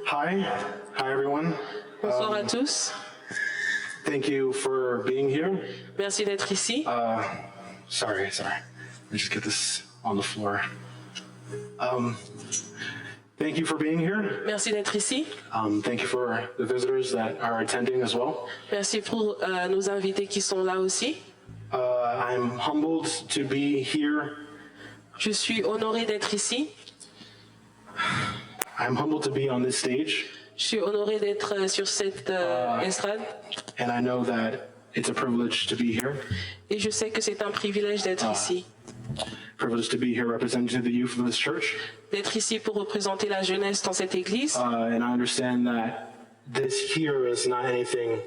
Hi everyone. Bonsoir à tous. Thank you for being here. Merci d'être ici. Sorry. Let me just get this on the floor. Thank you for being here. Merci d'être ici. Thank you for the visitors that are attending as well. Merci pour nos invités qui sont là aussi. I'm humbled to be here. Je suis honorée d'être ici. I'm humbled to be on this stage. Je suis honorée d'être sur cette estrade. And I know that it's a privilege to be here. Et je sais que c'est un privilège d'être ici. Privilege to be here representing the youth of this church. D'être ici pour représenter la jeunesse dans cette église. And I understand that this here is not anything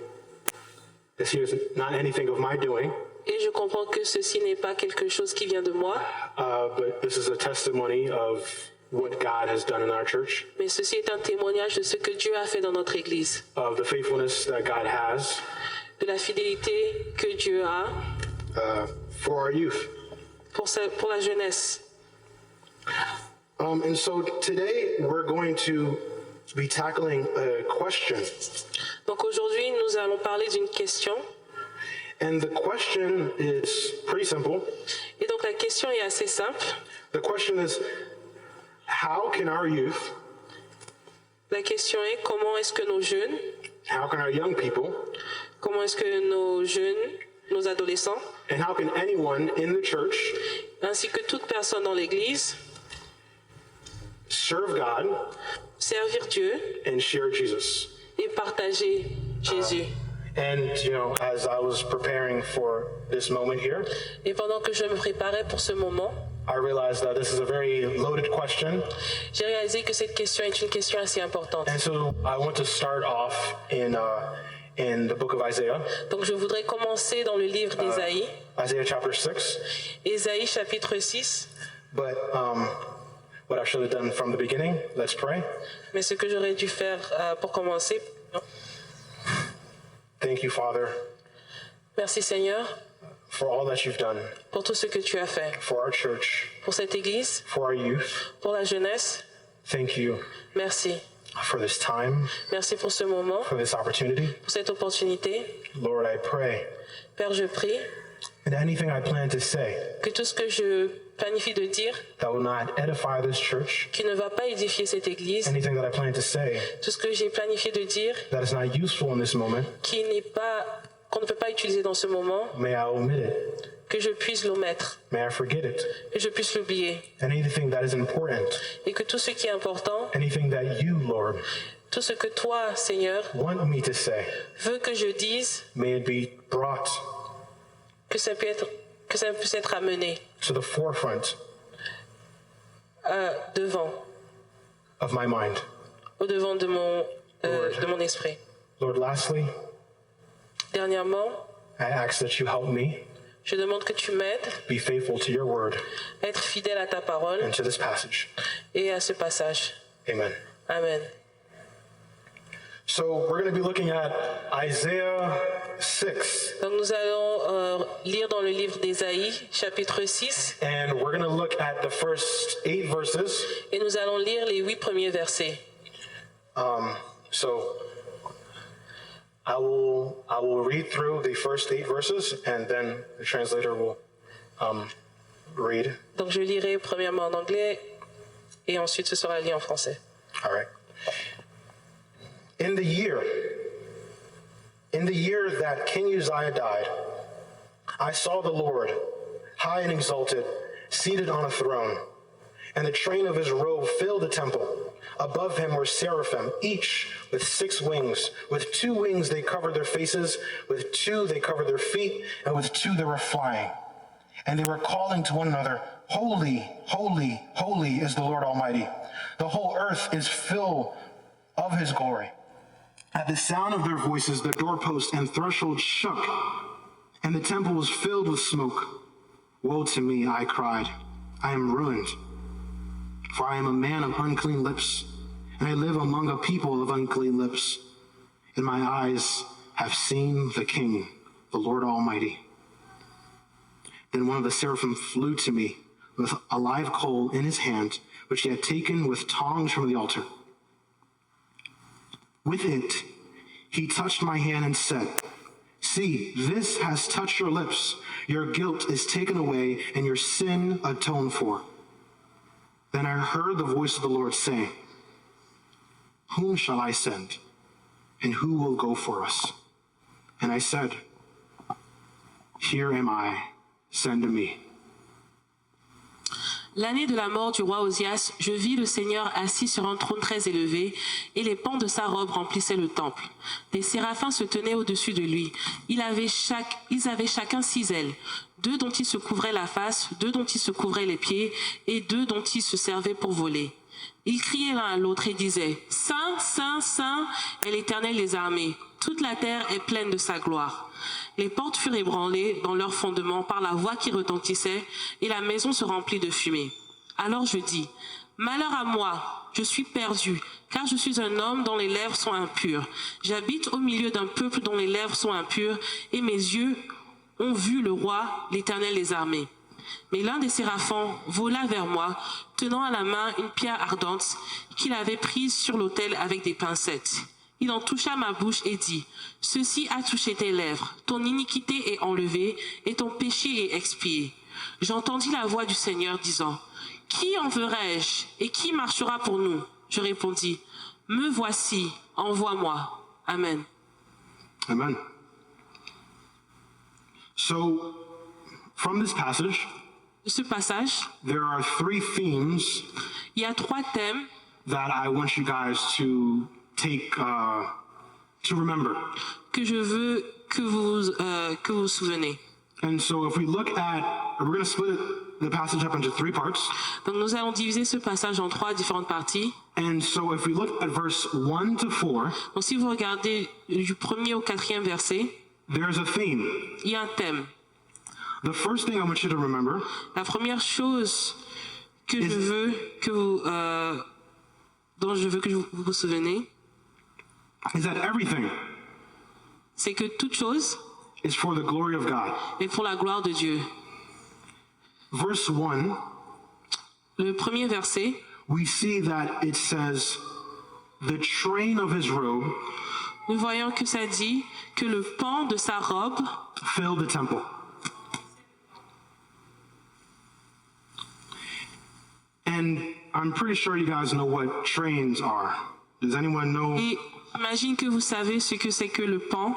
of my doing. Et je comprends que ceci n'est pas quelque chose qui vient de moi. But this is a testimony of what God has done in our church. Mais ceci est un témoignage de ce que Dieu a fait dans notre église. Of the faithfulness that God has. De la fidélité que Dieu a. For our youth. Pour la jeunesse. And so today we're going to be tackling a question. Donc aujourd'hui, nous allons parler d'une question. And the question is pretty simple. Et donc la question est assez simple. The question is, how can our youth, la question est comment est-ce que nos jeunes, how can our young people, comment est-ce que nos jeunes, nos adolescents, and how can anyone in the church, ainsi que toute personne dans l'église, serve God, servir Dieu, and share Jesus, et partager Jésus. And as I was preparing for this moment here, et pendant que je me préparais pour ce moment, I realized that this is a very loaded question. J'ai réalisé que cette question est une question assez importante. And so I want to start off in the book of Isaiah. Donc je voudrais commencer dans le livre d'Ésaïe. Isaiah chapter 6. Ésaïe chapitre 6. But what I should have done from the beginning, let's pray. Mais ce que j'aurais dû faire pour commencer. Thank you, Father. Merci Seigneur. For all that you've done. Pour tout ce que tu as fait. For our church. Pour cette église. For our youth. Pour la jeunesse. Thank you. Merci. For this time. Merci pour ce moment. For this opportunity. Pour cette opportunité. Lord, I pray. Père, je prie. And anything I plan to say. Que tout ce que je planifie de dire. That will not edify this church. Qui ne va pas édifier cette église. Anything that I plan to say. Tout ce que j'ai planifié de dire. That is not useful in this moment. Qu'on ne peut pas utiliser dans ce moment. May I omit it. Que je puisse l'omettre. May I forget it. Que je puisse l'oublier. Anything that is important. Et que tout ce qui est important. Anything that you, Lord, tout ce que toi, Seigneur, want me to say. Veux que je dise. May it be brought. Que ça puisse être amené. To the forefront. Devant. Of my mind. Au devant de mon esprit. Lord, lastly. Dernièrement, I ask that you help me. Je demande que tu m'aides. Be faithful to your word. Être fidèle à ta parole. And to this passage. Et à ce passage. Amen. Amen. So we're going to be looking at Isaiah 6. Donc nous allons lire dans le livre d'Ésaïe, chapitre 6. And we're going to look at the first 8 verses. Et nous allons lire les 8 premiers versets. So I will read through the first 8 verses, and then the translator will read. Donc je lirai premièrement en anglais, et ensuite ce sera lu en français. All right. In the year that King Uzziah died, I saw the Lord, high and exalted, seated on a throne, and the train of his robe filled the temple. Above him were seraphim, each with 6 wings. With 2 wings they covered their faces, with 2 they covered their feet, and with 2 they were flying. And they were calling to one another, Holy, holy, holy is the Lord Almighty. The whole earth is full of his glory. At the sound of their voices, the doorpost and threshold shook, and the temple was filled with smoke. Woe to me, I cried. I am ruined. For I am a man of unclean lips, and I live among a people of unclean lips. And my eyes have seen the King, the Lord Almighty. Then one of the seraphim flew to me with a live coal in his hand, which he had taken with tongs from the altar. With it, he touched my hand and said, "See, this has touched your lips. Your guilt is taken away and your sin atoned for." Then I heard the voice of the Lord saying, "Whom shall I send? And who will go for us?" And I said, "Here am I, send me." L'année de la mort du roi Osias, je vis le Seigneur assis sur un trône très élevé, et les pans de sa robe remplissaient le temple. Des séraphins se tenaient au-dessus de lui. Ils avaient chacun 6 ailes, 2 dont ils se couvraient la face, 2 dont ils se couvraient les pieds, et 2 dont ils se servaient pour voler. Ils criaient l'un à l'autre et disaient, « Saint, Saint, Saint est l'Éternel des armées. Toute la terre est pleine de sa gloire. » Les portes furent ébranlées dans leur fondement par la voix qui retentissait, et la maison se remplit de fumée. Alors je dis, « Malheur à moi, je suis perdu, car je suis un homme dont les lèvres sont impures. J'habite au milieu d'un peuple dont les lèvres sont impures, et mes yeux ont vu le roi, l'Éternel des armées. » Mais l'un des séraphins vola vers moi, tenant à la main une pierre ardente qu'il avait prise sur l'autel avec des pincettes. Il en toucha ma bouche et dit, « Ceci a touché tes lèvres, ton iniquité est enlevée et ton péché est expié. » J'entendis la voix du Seigneur disant, « Qui enverrai-je et qui marchera pour nous ?» Je répondis, « Me voici, envoie-moi. » Amen. Amen. So, from this passage, De ce passage, there are 3 themes il y a 3 thèmes that I want you guys to take, to remember. que je veux que vous souvenez. And so if we look at, we're going to split the passage up into 3 parts. Donc nous allons diviser ce passage en 3 différentes parties. And so if we look at verse 1 to 4, Donc si vous regardez du 1er au 4e verset, there's a theme. il y a un thème. The first thing I want you to remember La première chose que je veux que vous, dont je veux que vous vous souveniez, is that everything c'est que toute chose is for the glory of God. est pour la gloire de Dieu. Verse 1, Le premier verset, we see that it says, the train of his robe nous voyons que ça dit que le pan de sa robe filled the temple. And I'm pretty sure you guys know what trains are. Does anyone know? et j'imagine que vous savez ce que c'est que le pan.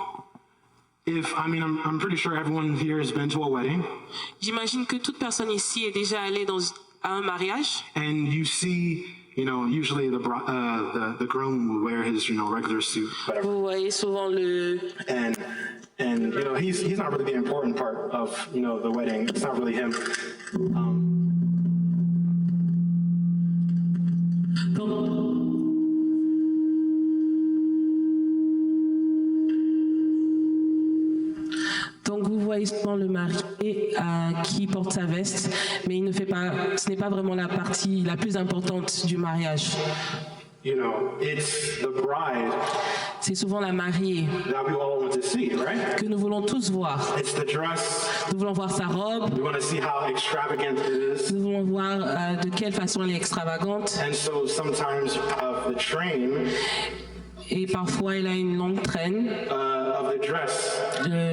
I'm pretty sure everyone here has been to a wedding, J'imagine que toute personne ici est déjà allée à un mariage. and you see, usually the groom will wear his, regular suit, whatever. Vous voyez souvent le... And he's not really the important part of, the wedding. It's not really him. Donc vous voyez souvent le marié qui porte sa veste, mais ce n'est pas vraiment la partie la plus importante du mariage. It's the bride C'est souvent la mariée that we all want to see, right? que nous voulons tous voir. It's the dress. Nous voulons voir sa robe, We want to see how extravagant it is. nous voulons voir de quelle façon elle est extravagante. And so sometimes the train Et parfois elle a une longue traîne, of the dress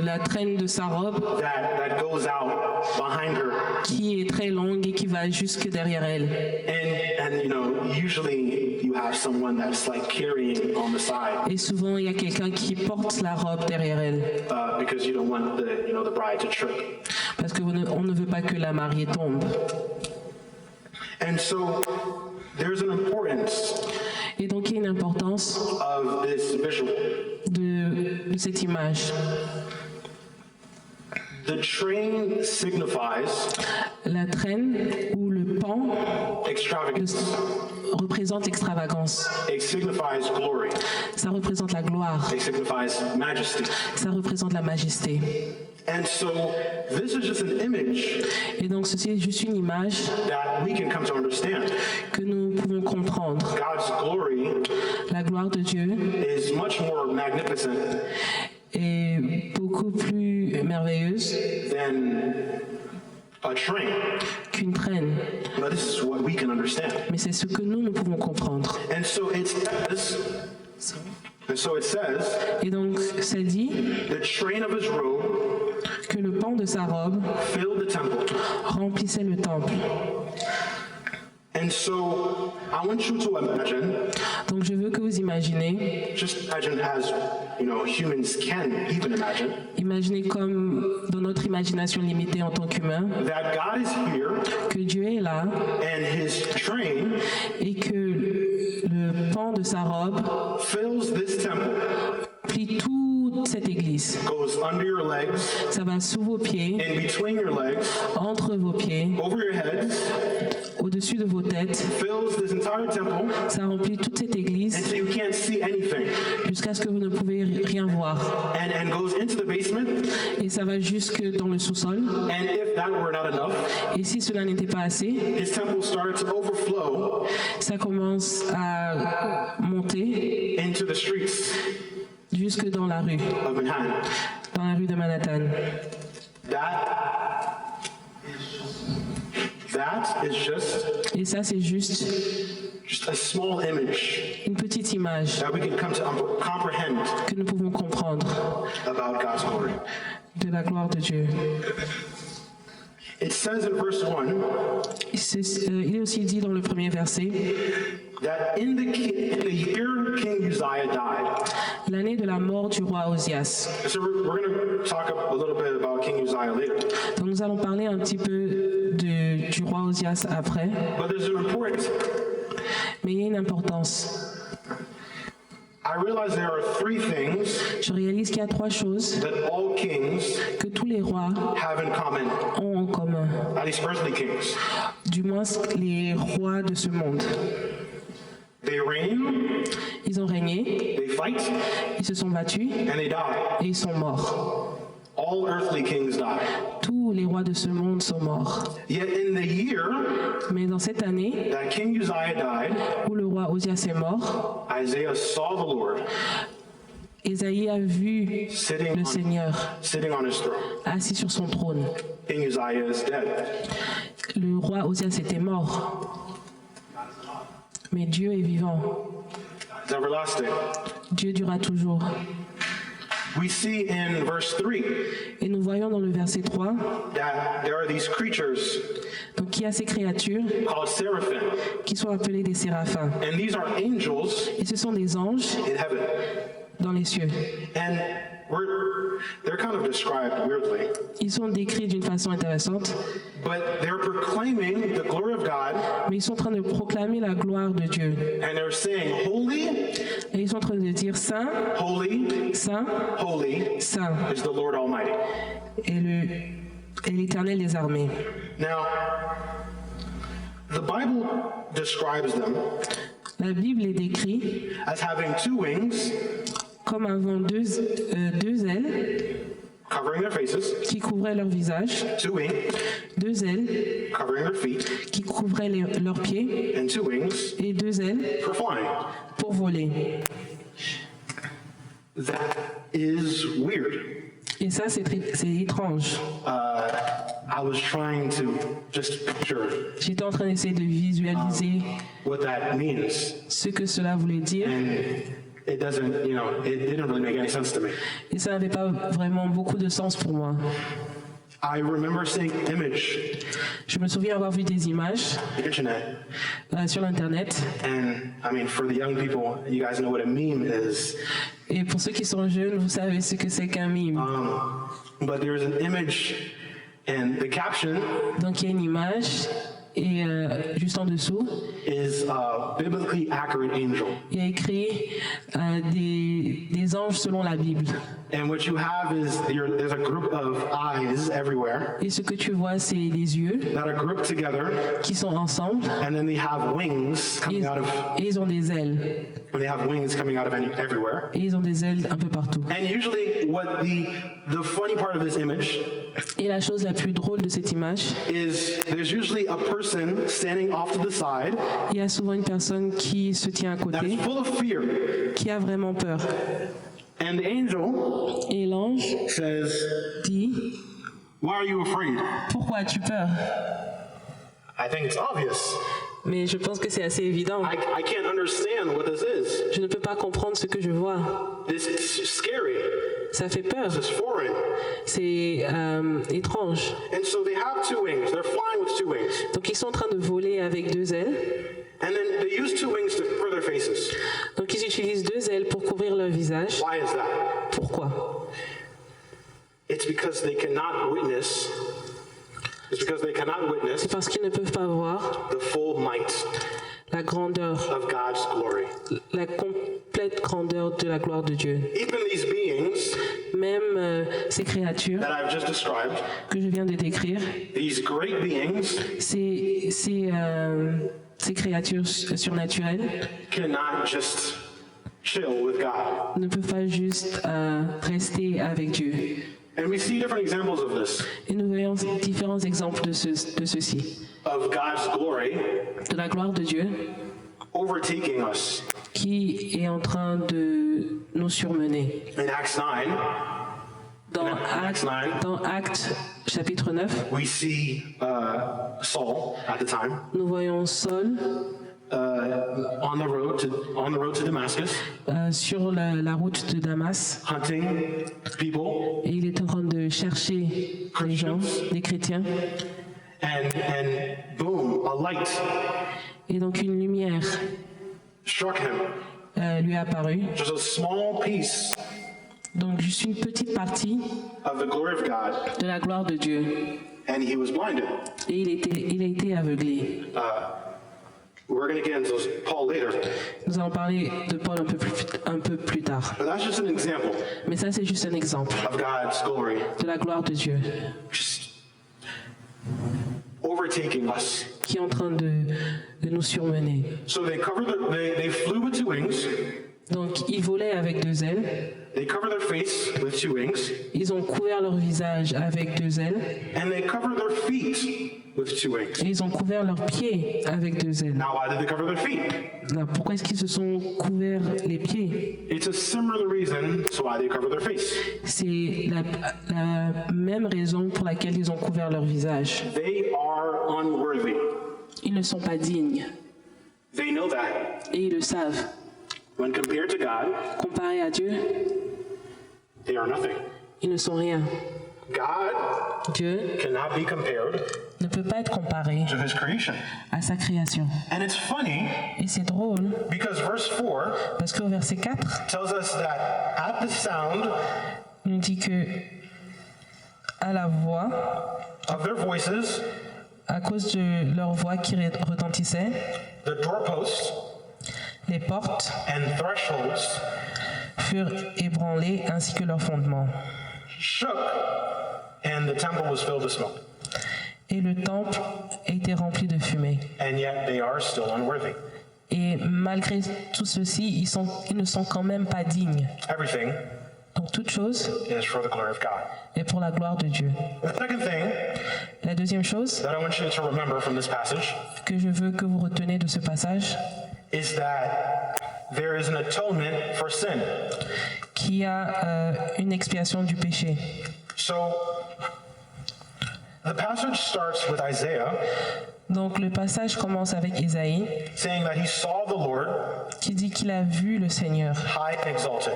la traîne de sa robe that goes out behind her. qui est très longue et qui va jusque derrière elle. And usually you have someone that's like carrying on the side Et souvent il y a quelqu'un qui porte la robe derrière elle, because you don't want the bride to trip. parce qu'on ne veut pas que la mariée tombe. And so there's an importance Et donc il y a une importance of this visual. de cette image. The train signifies La traîne ou le pan extravagance. représente extravagance. It signifies glory. Ça représente la gloire. It signifies majesty. Ça représente la majesté. And so this is just an image Et donc ceci est juste une image that we can come to understand. que nous pouvons comprendre. God's glory La gloire de Dieu is much more magnificent est beaucoup plus merveilleuse than a train. qu'une traîne. But this is what we can understand. Mais c'est ce que nous pouvons comprendre. And so it says And so it says, Et donc, ça dit the train of his robe que le pan de sa robe filled the temple. remplissait le temple. And so I want you to imagine, Donc, je veux que vous imaginez, just imagine as, humans can even imagine, imaginez comme dans notre imagination limitée en tant qu'humain, that God is here que Dieu est là and his train et que le pan de sa robe fills this temple, plie toute cette église. goes under your legs, Ça va sous vos pieds, in between your legs, entre vos pieds, over your heads, au-dessus de vos têtes. fills this entire temple Ça remplit toute cette église until you can't see anything, jusqu'à ce que vous ne pouvez rien voir. and goes into the basement. Et ça va jusque dans le sous-sol. And if that were not enough, Et si cela n'était pas assez, his temple started to overflow ça commence à monter into the streets jusque dans la rue, of Manhattan. dans la rue de Manhattan. That is Et ça, c'est juste just a small image une petite image that we can come to comprehend que nous pouvons comprendre about God's glory. de la gloire de Dieu. It says in verse 1 Il est aussi dit dans le premier verset, that in the year King Uzziah died. l'année de la mort du roi Osias. So we're going to talk a little bit about King Uzziah later. Donc nous allons parler un petit peu du roi Osias après, But there's an importance. mais il y a une importance. I realize there are three things Je réalise qu'il y a trois choses that all kings que tous les rois have in common, ont en commun, at least earthly kings. du moins les rois de ce monde. They reign, Ils ont régné, they fight, ils se sont battus and they die. et ils sont morts. All earthly kings die. Tous les rois de ce monde sont morts. Yet in the year Mais dans cette année that King Uzziah died, où le roi Osias est mort, Isaiah saw the Lord Ésaïe a vu le sitting Seigneur on his throne. assis sur son trône. King Uzziah is dead. Le roi Osias était mort. Mais Dieu est vivant. It's everlasting. Dieu durera toujours. We see in verse 3 Et nous voyons dans le verset 3, that there are these creatures donc il y a ces créatures called seraphim, qui sont appelées des séraphins. and these are angels Et ce sont des anges in heaven. dans les cieux. And they're kind of described weirdly, Ils sont décrits d'une façon intéressante, but they're proclaiming the glory of God, mais ils sont en train de proclamer la gloire de Dieu. and they're saying, Holy, Et ils sont en train de dire Saint, holy, Saint, holy Saint is the Lord Almighty. et l'Éternel des armées. Now, the Bible describes them La Bible les décrit as having two wings comme avant deux ailes covering their faces, qui couvraient leur visage, two wings deux ailes covering their feet, qui couvraient leurs pieds and two wings et deux ailes for flying. pour voler. That is weird. Et ça, c'est étrange. I was trying to just picture J'étais en train d'essayer de visualiser what that means, ce que cela voulait dire, and it doesn't, it didn't really make any sense to me. et ça n'avait pas vraiment beaucoup de sens pour moi. I remember seeing image Je me souviens avoir vu des images on the internet, sur l'Internet, and I mean, for the young people, you guys know what a meme is. et pour ceux qui sont jeunes, vous savez ce que c'est qu'un mime. But there's an image, and the caption Donc il y a une image, et juste en dessous, is a biblically accurate angel. il y a écrit des anges selon la Bible. And what you have is there's a group of eyes everywhere Et ce que tu vois, c'est les yeux that are grouped together, qui sont ensemble, and then they have wings et, coming out of et ils ont des ailes. everywhere. Et ils ont des ailes un peu partout. And usually, what the funny part of this image Et la chose la plus drôle de cette image, is there's usually a person standing off to the side il y a souvent une personne qui se tient à that's côté, full of fear, qui a vraiment peur. and the angel Et l'ange says, dit, "Why are you afraid?" pourquoi as-tu peur? I think it's obvious. Mais je pense que c'est assez évident. I can't understand what this is. Je ne peux pas comprendre ce que je vois. This is scary. Ça fait peur. This is foreign. C'est étrange. And so they have two wings. They're flying with two wings. Donc ils sont en train de voler avec 2 ailes. And then they use two wings to cover their faces. Donc ils utilisent 2 ailes pour couvrir leur visage. Why is that? Pourquoi? It's because they cannot witness. It's because they cannot witness C'est parce qu'ils ne peuvent pas voir the full might la grandeur, of God's glory. la complète grandeur de la gloire de Dieu. Even these beings Même ces créatures that I've just described, que je viens de décrire, these great beings, ces créatures surnaturelles cannot just chill with God. ne peuvent pas juste rester avec Dieu. And we see different examples of this, Et nous voyons différents exemples de ceci, of God's glory de la gloire de Dieu overtaking us. qui est en train de nous surmener. In Acts 9, Dans Actes chapitre 9, we see Saul at the time nous voyons Saul on the road to Damascus, sur la route de Damas, hunting people, et il est en train de chercher les gens, les chrétiens, and boom, a light et donc une lumière struck him. lui est apparue. Just a small piece Donc juste une petite partie of the glory of God, de la gloire de Dieu, and he was blinded. et il a été aveuglé. We're going to get into Paul later, Nous allons parler de Paul un peu plus tard. but that's just an example Mais ça, c'est juste un exemple of God's glory de la gloire de Dieu just overtaking us. qui est en train de nous surmener. So they flew with two wings. Donc, ils volaient avec 2 ailes. They cover their face with two wings, Ils ont couvert leur visage avec 2 ailes. and they cover their feet with two wings. Et ils ont couvert leurs pieds avec 2 ailes. Now, why did they cover their feet? Alors, pourquoi est-ce qu'ils se sont couverts les pieds? It's a similar reason to why they cover their face. C'est la même raison pour laquelle ils ont couvert leur visage. They are unworthy. Ils ne sont pas dignes. They know that. Et ils le savent. When compared to God, Comparés à Dieu, they are nothing. ils ne sont rien. God Dieu cannot be compared ne peut pas être comparé to his creation. à sa création. And it's funny Et c'est drôle, because verse 4 parce qu'au verset 4, tells us that at the sound il nous dit que à la voix, of their voices, à cause de leur voix qui retentissait, the doorposts les portes and thresholds furent ébranlées ainsi que leurs fondements. shook, and the temple was filled with smoke. Et le temple était rempli de fumée. And yet they are still unworthy. Et malgré tout ceci, ils ne sont quand même pas dignes. Everything Donc toute chose is for the glory of God. est pour la gloire de Dieu. The second thing La deuxième chose that I want you to remember from this passage que je veux que vous retenez de ce passage, is that there is an atonement for sin. qu'il y a une expiation du péché. So the passage starts with Isaiah Donc le passage commence avec Ésaïe saying that he saw the Lord qui dit qu'il a vu le Seigneur high and exalted.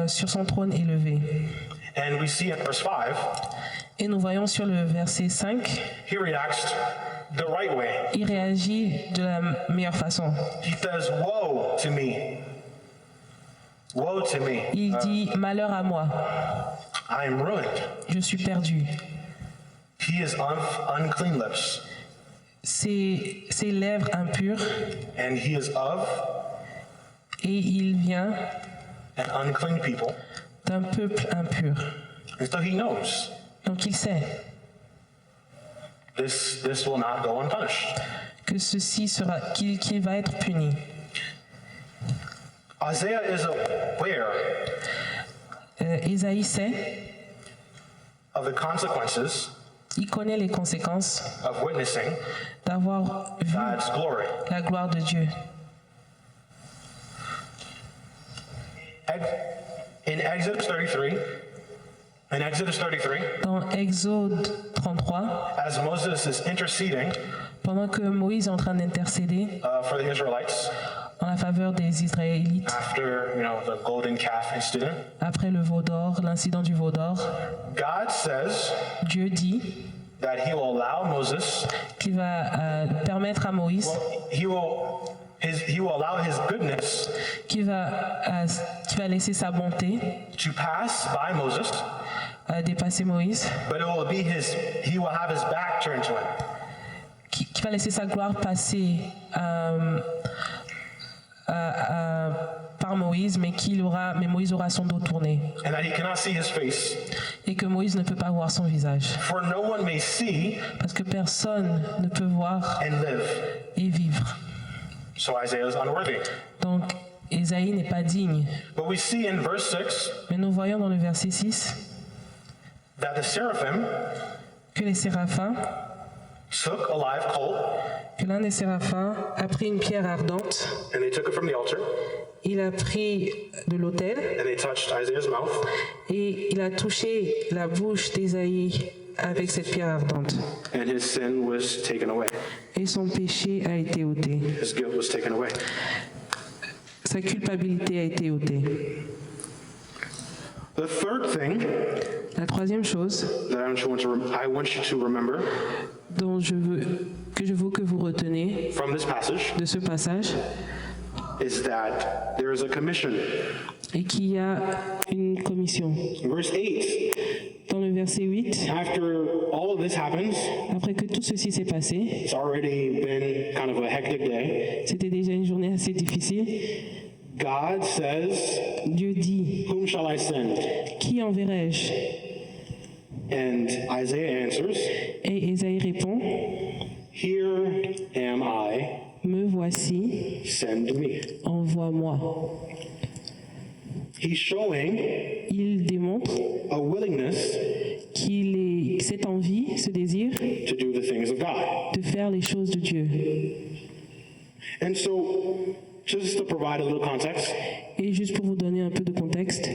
Sur son trône élevé. And we see in verse 5, Et nous voyons sur le verset 5, he reacts the right way. il réagit de la meilleure façon. He says, woe to me. Woe to me. Il dit « Malheur à moi, I am ruined. je suis perdu. He is unclean lips, Ses lèvres impures, and he is of et il vient an unclean people. d'un peuple impur. » And so he knows Donc il sait this will not go unpunished. que ceci sera, qu'il va être puni. Isaiah is aware Ésaïe sait, of the consequences il connaît les conséquences of witnessing d'avoir vu God's glory. la gloire de Dieu. In Exodus 33, Dans Exode 33, as Moses is interceding Pendant que Moïse est en train d'intercéder for the Israelites en la faveur des Israélites, after, the golden calf incident, après le veau d'or, l'incident du veau d'or, God says Dieu dit that he will allow Moses, qu'il va permettre à Moïse, he will allow his goodness qu'il va laisser sa bonté to pass by Moses, dépasser Moïse, but he will have his back turned to him. qui va laisser sa gloire passer par Moïse, mais Moïse aura son dos tourné, And that he cannot see his face. et que Moïse ne peut pas voir son visage, For no one may see parce que personne ne peut voir and live. et vivre. So Isaiah is unworthy. Donc Ésaïe n'est pas digne. But we see in verse 6 Mais nous voyons dans le verset 6 that the seraphim que les séraphins, took a live coal que l'un des séraphins a pris une pierre ardente, and they took it from the altar il a pris de l'autel and they touched Isaiah's mouth et il a touché la bouche d'Ésaïe avec cette pierre ardente. and his sin was taken away. Et son péché a été ôté. His guilt was taken away. Sa culpabilité a été ôtée. The third thing La troisième chose that I want you to remember dont je veux que vous reteniez from this passage de ce passage is that there is a commission. est qu'il y a une commission. Verse 8, Dans le verset 8, after all of this happens, après que tout ceci s'est passé, it's already been kind of a hectic day. c'était déjà une journée assez difficile, God says, Dieu dit, whom shall I send? qui enverrai-je? And Isaiah answers, Et Ésaïe répond, here am I, me voici, send me. envoie-moi. He's showing Il démontre a willingness cette envie, ce désir to do the things of God. de faire les choses de Dieu. And so, just to provide a little context, Et juste pour vous donner un peu de contexte,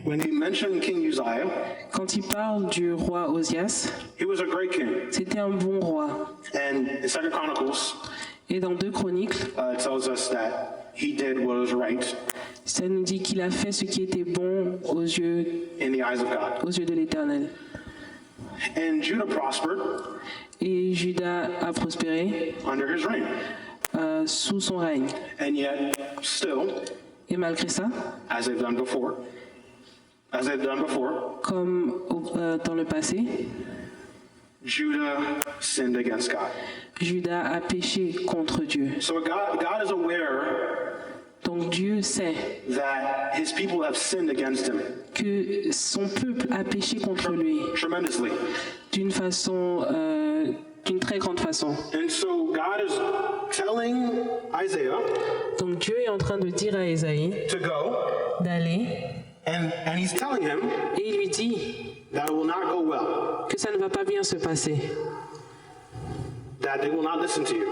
when he mentioned King Uzziah, quand il parle du roi Osias, he was a great king. c'était un bon roi. And in 2 Chronicles, Et dans 2 Chroniques, it tells us that he did what was right ça nous dit qu'il a fait ce qui était bon aux yeux in the eyes of God. de l'Éternel. And Judah prospered Et Juda a prospéré under his reign. Sous son règne. And yet, still, Et malgré ça, as they've done before, comme dans le passé, Judah sinned against God. Juda a péché contre Dieu. So God is aware Donc Dieu sait that his people have sinned against him que son peuple a péché contre lui tremendously. d'une très grande façon. And so God is telling Isaiah Donc Dieu est en train de dire à Ésaïe to go, d'aller and he's telling him et il lui dit that it will not go well, que ça ne va pas bien se passer, that they will not listen to you.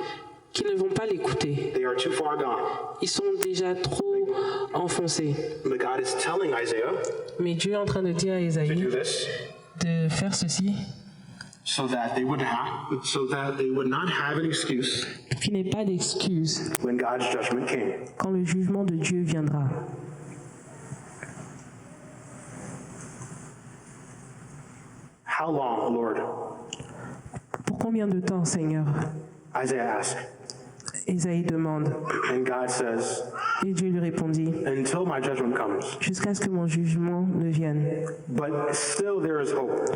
qu'ils ne vont pas l'écouter. They are too far gone. Ils sont déjà trop enfoncés. But God is telling Isaiah Mais Dieu est en train de dire à to do Ésaïe this de faire ceci so that they would not have an excuse pour qu'il n'ait pas d'excuse when God's judgment came. quand le jugement de Dieu viendra. How long, Lord? Pour combien de temps, Seigneur? Isaiah asked. Ésaïe demande. And God says, Et Dieu lui répondit, until my judgment comes. jusqu'à ce que mon jugement ne vienne. But still there is hope.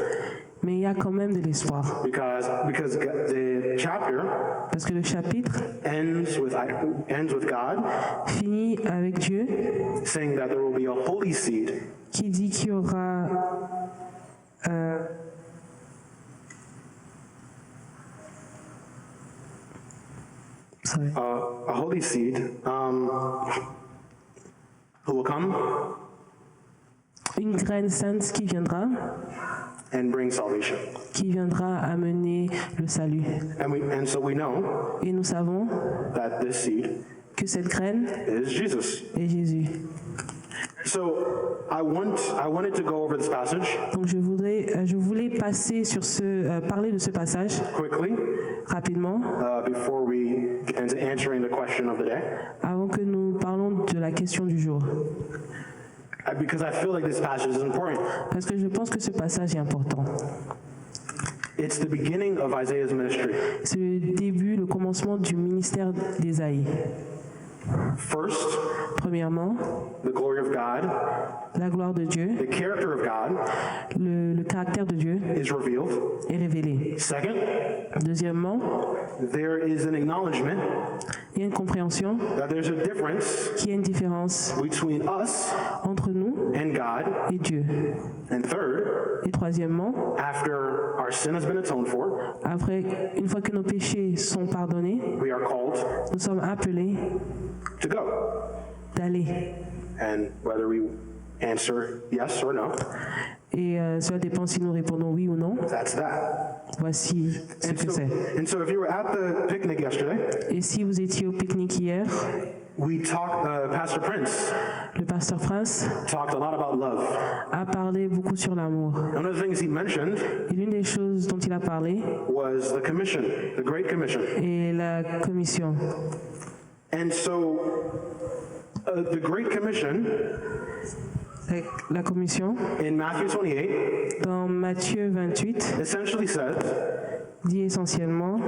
Mais il y a quand même de l'espoir. Because the chapter Parce que le chapitre ends with God finit avec Dieu saying that there will be a holy seed qui dit qu'il y aura a holy seed who will come une graine sainte qui viendra bring salvation. Qui viendra amener le salut. And so we know Et nous savons that this seed que cette graine is Jesus. est Jésus. So wanted to go over this passage Donc je voulais passer sur parler de ce passage quickly rapidement before we get into answering the question of the day, avant que nous parlons de la question du jour. because I feel like this passage is important. Parce que je pense que ce passage est important. It's the beginning of Isaiah's ministry. C'est le début, le commencement du ministère d'Ésaïe. First, Premièrement, the glory of God, la gloire de Dieu, the character of God le caractère de Dieu is revealed. est révélé. Second, Deuxièmement, there is an acknowledgement il y a une compréhension that there's a difference qu'il y a une différence between us entre nous and God. et Dieu. And third, Et troisièmement, after our sin has been atoned for, après, une fois que nos péchés sont pardonnés, we are called nous sommes appelés to go. d'aller. And whether we answer yes or no, Et cela dépend si nous répondons oui ou non. that's that. Voici ce que c'est. And so if you were at the picnic yesterday, Et si vous étiez au pique-nique hier, we talked, Pastor Prince le pasteur Prince talked a lot about love. a parlé beaucoup sur l'amour. One of the things he mentioned Et l'une des choses dont il a parlé was the commission, the Great Commission. est la commission. And so the Great Commission La commission, in Matthew 28 dans Matthieu 28, essentially says, dit essentiellement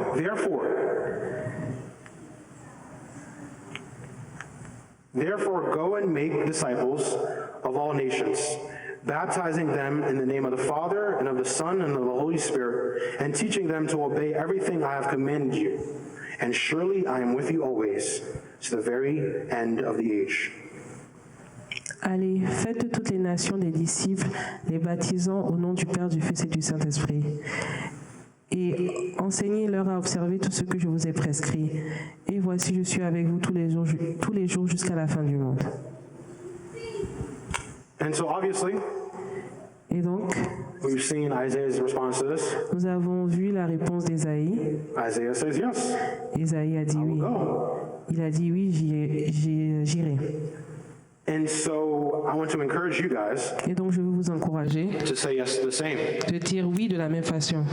Therefore, go and make disciples of all nations, baptizing them in the name of the Father and of the Son and of the Holy Spirit, and teaching them to obey everything I have commanded you. And surely I am with you always, to the very end of the age. Allez, faites de toutes les nations des disciples, les baptisant au nom du Père, du Fils et du Saint-Esprit. Et enseignez-leur à observer tout ce que je vous ai prescrit. Et voici, je suis avec vous tous les jours jusqu'à la fin du monde. And so obviously, Et donc, we've seen Isaiah's response to this. nous avons vu la réponse d'Ésaïe. Isaiah says yes, Ésaïe a dit oui. go. Il a dit oui, j'irai. And so I want to encourage you guys Et donc, je veux vous encourager to say yes the same. de dire oui de la même façon.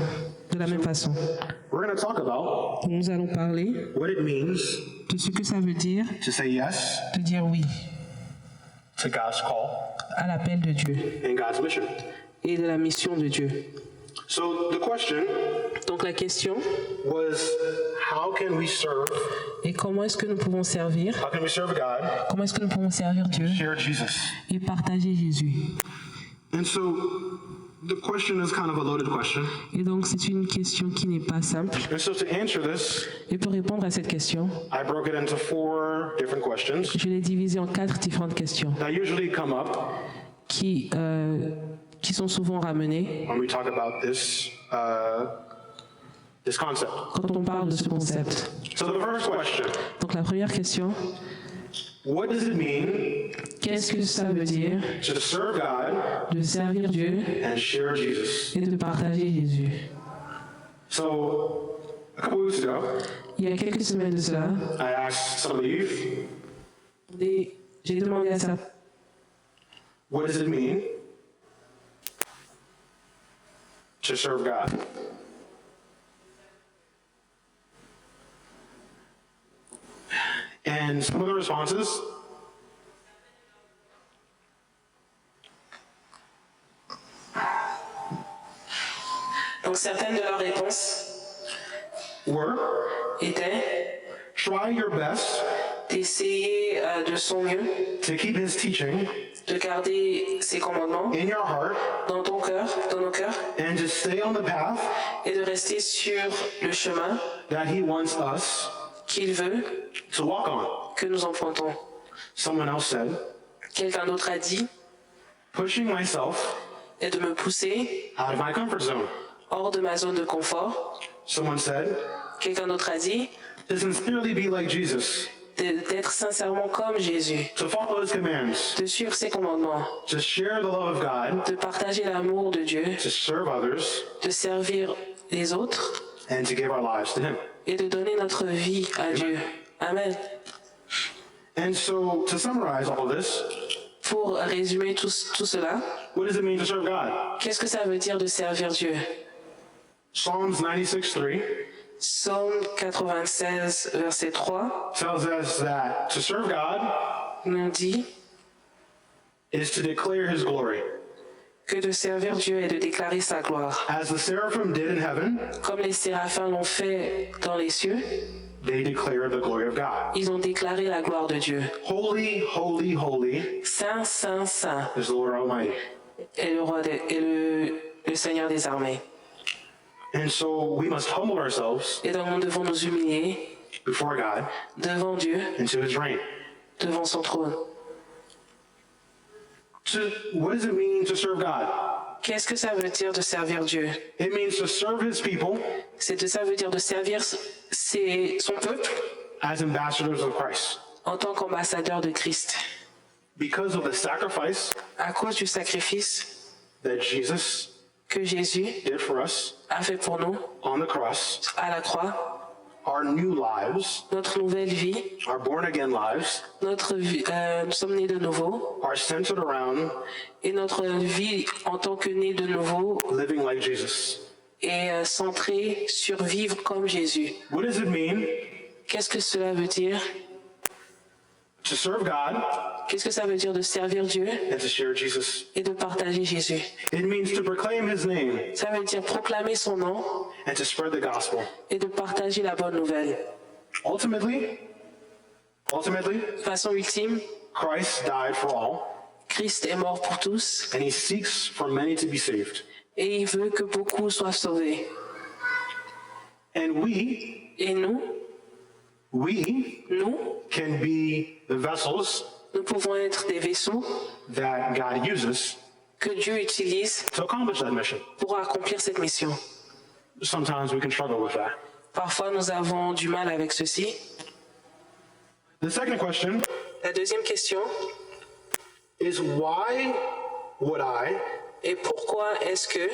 We're going to talk about Nous allons parler what it means de ce que ça veut dire to say yes de dire oui to God's call à l'appel de Dieu and God's mission. et de la mission de Dieu. So the question Donc la question was, how can we serve? est comment est-ce que nous pouvons servir, How can we serve God? comment est-ce que nous pouvons servir Dieu Share Jesus. et partager Jésus. And so the question is kind of a loaded question. Et donc c'est une question qui n'est pas simple. And so to answer this, Et pour répondre à cette question, I broke it into 4 different questions je l'ai divisée en 4 différentes questions that usually come up qui sont souvent ramenées when we talk about this concept. quand on parle de ce concept. So the first question, Donc la première question, what does it mean qu'est-ce que ça veut dire to serve God de servir Dieu and share Jesus? et de partager Jésus? So a couple weeks ago, Il y a quelques semaines de cela, I asked some of the youth, j'ai demandé à ça, what does it mean to serve God? And some of the responses donc certaines de leurs réponses were, étaient try your best d'essayer de son mieux, to keep his teaching de garder ses commandements in your heart dans ton cœur, dans nos cœurs, and to stay on the path et de rester sur le chemin that he wants us qu'il veut to walk on. que nous empruntons. Someone else said, Quelqu'un d'autre a dit, pushing myself et de me pousser out of my comfort zone. hors de ma zone de confort. Someone said, Quelqu'un d'autre a dit, to sincerely be like Jesus, d'être sincèrement comme Jésus, to follow his commands, de suivre ses commandements, to share the love of God, de partager l'amour de Dieu, to serve others, de servir les autres and to give our lives to him. et de donner notre vie à Dieu. Amen. And so, to summarize all of this, Pour résumer tout cela, what does it mean to serve God? qu'est-ce que ça veut dire de servir Dieu? Psalms 96:3 Psaume 96, verset 3, tells us that to serve God nous dit is to declare his glory. que de servir Dieu est de déclarer sa gloire. As the seraphim did in heaven, Comme les séraphins l'ont fait dans les cieux, they declare the glory of God. ils ont déclaré la gloire de Dieu. Holy, holy, holy Saint, saint, saint is the Lord Almighty. est le Seigneur des armées. And so we must humble ourselves Et donc nous devons nous humilier before God devant Dieu, into his reign. devant son trône. What does it mean to serve God? Qu'est-ce que ça veut dire de servir Dieu? It means to serve his people Ça veut dire de servir son peuple as ambassadors of Christ. en tant qu'ambassadeur de Christ. Because of the sacrifice À cause du sacrifice that Jesus que Jésus did for us a fait pour nous on the cross, à la croix, our new lives, notre nouvelle vie, our born again lives, notre vie, nous sommes nés de nouveau, are centered around et notre vie en tant que nés de nouveau living like Jesus. est centrée sur vivre comme Jésus. What does it mean Qu'est-ce que cela veut dire? to serve God Qu'est-ce que ça veut dire de servir Dieu and to share Jesus? et de partager Jésus? It means to proclaim his name Ça veut dire proclamer son nom and to spread the gospel. et de partager la bonne nouvelle. Ultimately, De façon ultime, Christ died for all, Christ est mort pour tous and he seeks for many to be saved. et il veut que beaucoup soient sauvés. And we Et nous can be the vessels nous pouvons être des vaisseaux that God uses que Dieu utilise to accomplish that mission. pour accomplir cette mission. Sometimes we can struggle with that. Parfois, nous avons du mal avec ceci. The second question La deuxième question is why would I, est pourquoi est-ce que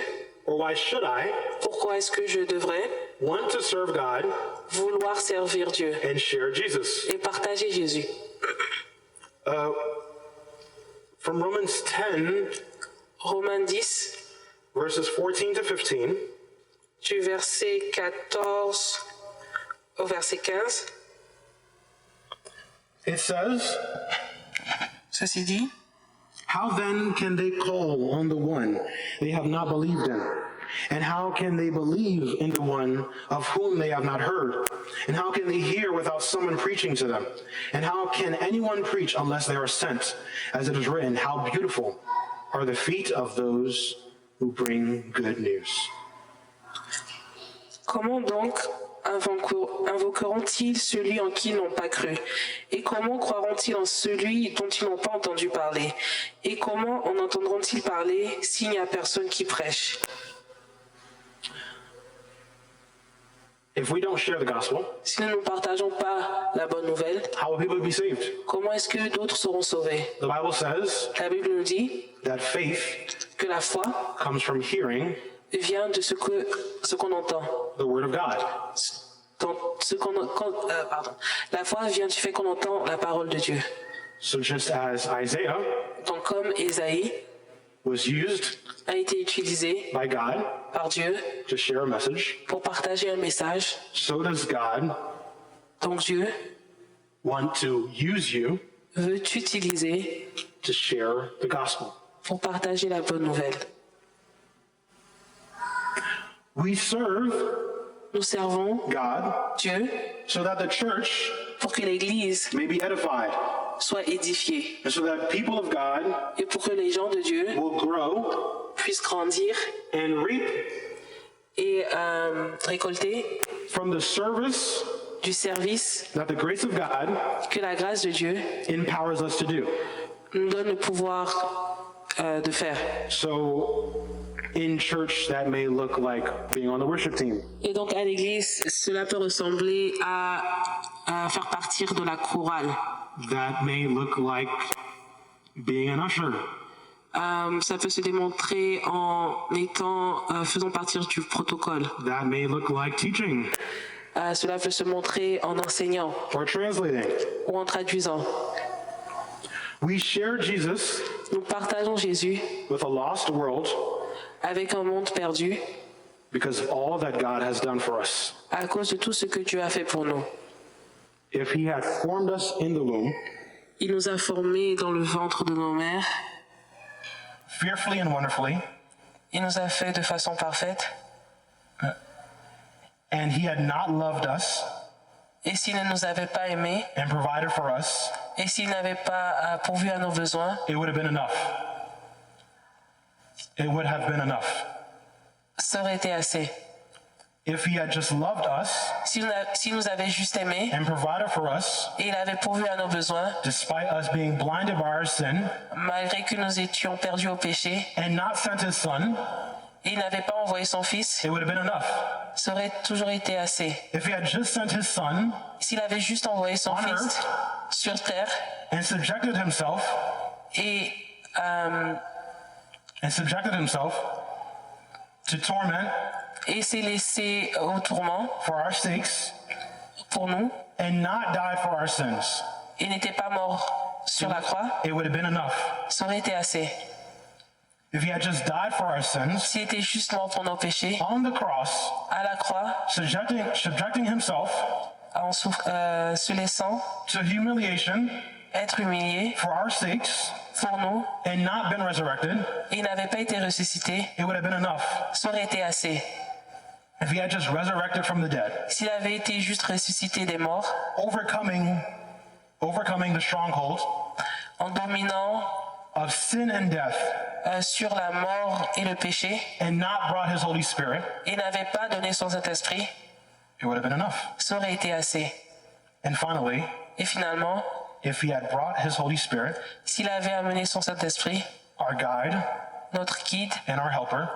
je devrais want to serve God vouloir servir Dieu and share Jesus? et partager Jésus? From Romans 10, Romains 10, verses 14 to 15, du verset 14 au verset 15, it says, ceci dit, how then can they call on the one they have not believed in? And how can they believe in the one of whom they have not heard? And how can they hear without someone preaching to them? And how can anyone preach unless they are sent? As it is written, how beautiful are the feet of those who bring good news. comment donc invoqueront-ils celui en qui ils n'ont pas cru? Et comment croiront-ils en celui dont ils n'ont pas entendu parler? Et comment en entendront-ils parler s'il n'y a personne qui prêche? If we don't share the gospel, Si nous ne partageons pas la bonne nouvelle, how will people be saved? comment est-ce que d'autres seront sauvés? The Bible says La Bible nous dit that faith que la foi comes from hearing vient de ce qu'on entend. the word of God. La foi vient du fait qu'on entend la parole de Dieu. So just as Isaiah Donc comme Ésaïe was used a été utilisé by God par Dieu to share a message, pour partager un message, so does God donc Dieu want to use you veut t'utiliser to share the gospel. pour partager la bonne nouvelle. We serve Nous servons God Dieu so that the church pour que l'Église may be edified, soit édifiée and so that people of God et pour que les gens de Dieu will grow puissent grandir and reap et récolter from the service du service that the grace of God que la grâce de Dieu empowers us to do. nous donne le pouvoir de faire. So in church, that may look like being on the worship team. Et donc à l'église, cela peut ressembler à faire partir de la chorale. That may look like being an usher. Ça peut se démontrer en faisant partir du protocole. That may look like teaching Cela peut se montrer en enseignant or translating. ou en traduisant. We share Jesus Nous partageons Jésus with a lost world avec un monde perdu because of all that God has done for us. à cause de tout ce que Dieu a fait pour nous. If he had formed us in the womb, Il nous a formés dans le ventre de nos mères. fearfully and wonderfully, Il nous a fait de façon parfaite. and he had not loved us Et s'il ne nous avait pas aimés, and provided for us, et s'il n'avait pas pourvu à nos besoins, it would have been enough. It would have been enough. ça aurait été assez. If he had just loved us S'il nous avait juste aimés, and provided for us, et il avait pourvu à nos besoins, despite us being blinded by our sin, malgré que nous étions perdus au péché, and not sent his son, et il n'avait pas envoyé son Fils, it would have been enough. ça aurait toujours été assez. If he had just sent his son S'il avait juste envoyé son On Fils earth. sur terre and subjected himself et to torment s'est laissé au tourment for our sakes pour nous, and not died for our sins, et n'était pas mort sur la croix, it would have been enough. ça aurait été assez. If he had just died for our sins S'il était juste mort pour nos péchés, on the cross, à la croix, subjecting himself se laissant to humiliation être humilié for our sakes pour nous, and not been resurrected, et il n'avait pas été ressuscité, it would have been enough. ça aurait été assez. If he had just resurrected from the dead, S'il avait été juste ressuscité des morts, overcoming the stronghold en dominant of sin and death, sur la mort et le péché, and not brought his Holy Spirit, et n'avait pas donné son Saint-Esprit, it would have been enough. ça aurait été assez. And finally, Et finalement, if he had brought his Holy Spirit, s'il avait amené son Saint-Esprit, our guide notre guide and our helper,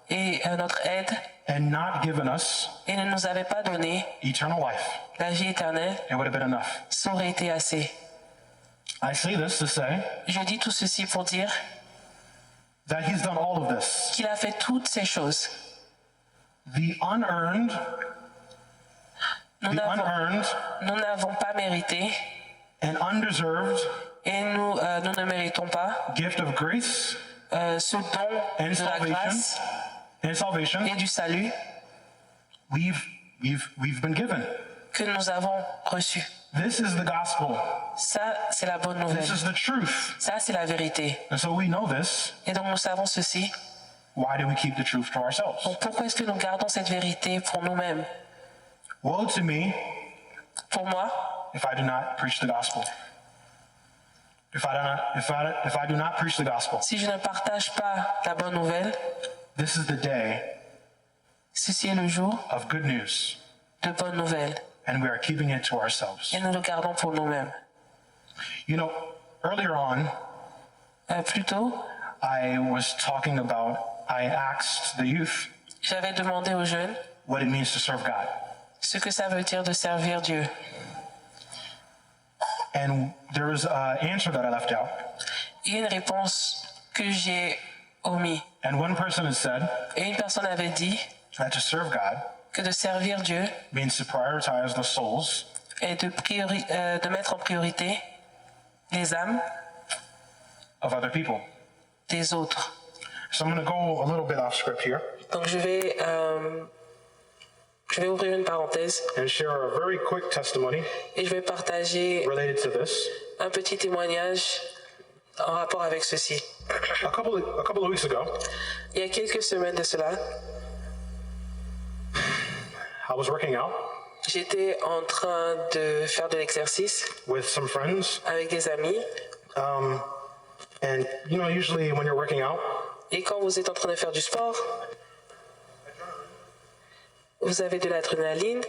et notre aide, and not given us et ne nous avait pas donné eternal life, la vie éternelle, it would have been enough. ça aurait été assez. I say this to say Je dis tout ceci pour dire that he's done all of this. qu'il a fait toutes ces choses. The unearned, Nous n'avons pas mérité and undeserved et nous ne méritons pas gift of grace ce don and de la grâce salvation et du salut we've been given. que nous avons reçu. This is the gospel. Ça, c'est la bonne nouvelle. This is the truth. Ça, c'est la vérité. And so we know this. Et donc nous savons ceci. Why do we keep the truth to ourselves? Donc pourquoi est-ce que nous gardons cette vérité pour nous-mêmes? Woe to me Pour moi, if I do not preach the gospel. If I do not preach the gospel. si je ne partage pas la bonne nouvelle, This is the day ceci est le jour of good news, de bonne nouvelle. and we are keeping it to ourselves. Et nous le gardons pour nous-mêmes. You know, earlier on, Plus tôt, I asked the youth j'avais demandé aux jeunes what it means to serve God. ce que ça veut dire de servir Dieu. And there was an answer that I left out. Il y a une réponse que j'ai omis. And one person had said Et une personne avait dit that to serve God que de servir Dieu means to prioritize the souls et de mettre en priorité les âmes of other people. des autres. So I'm going to go a little bit off script here Donc je vais ouvrir une parenthèse and share a very quick testimony et je vais partager related to this. un petit témoignage en rapport avec ceci. A couple of weeks ago, Il y a quelques semaines de cela, I was working out j'étais en train de faire de l'exercice with some friends. avec des amis. And you know, usually when you're working out, Et quand vous êtes en train de faire du sport, vous avez de l'adrénaline.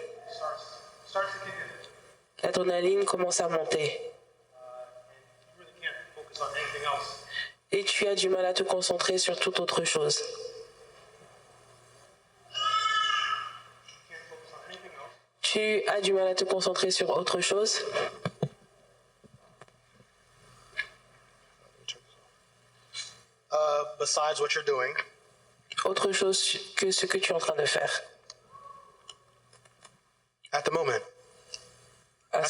L'adrénaline commence à monter. Et tu as du mal à te concentrer sur toute autre chose. Tu as du mal à te concentrer sur autre chose. Besides what you're doing, Autre chose que ce que tu es en train de faire. at the moment. À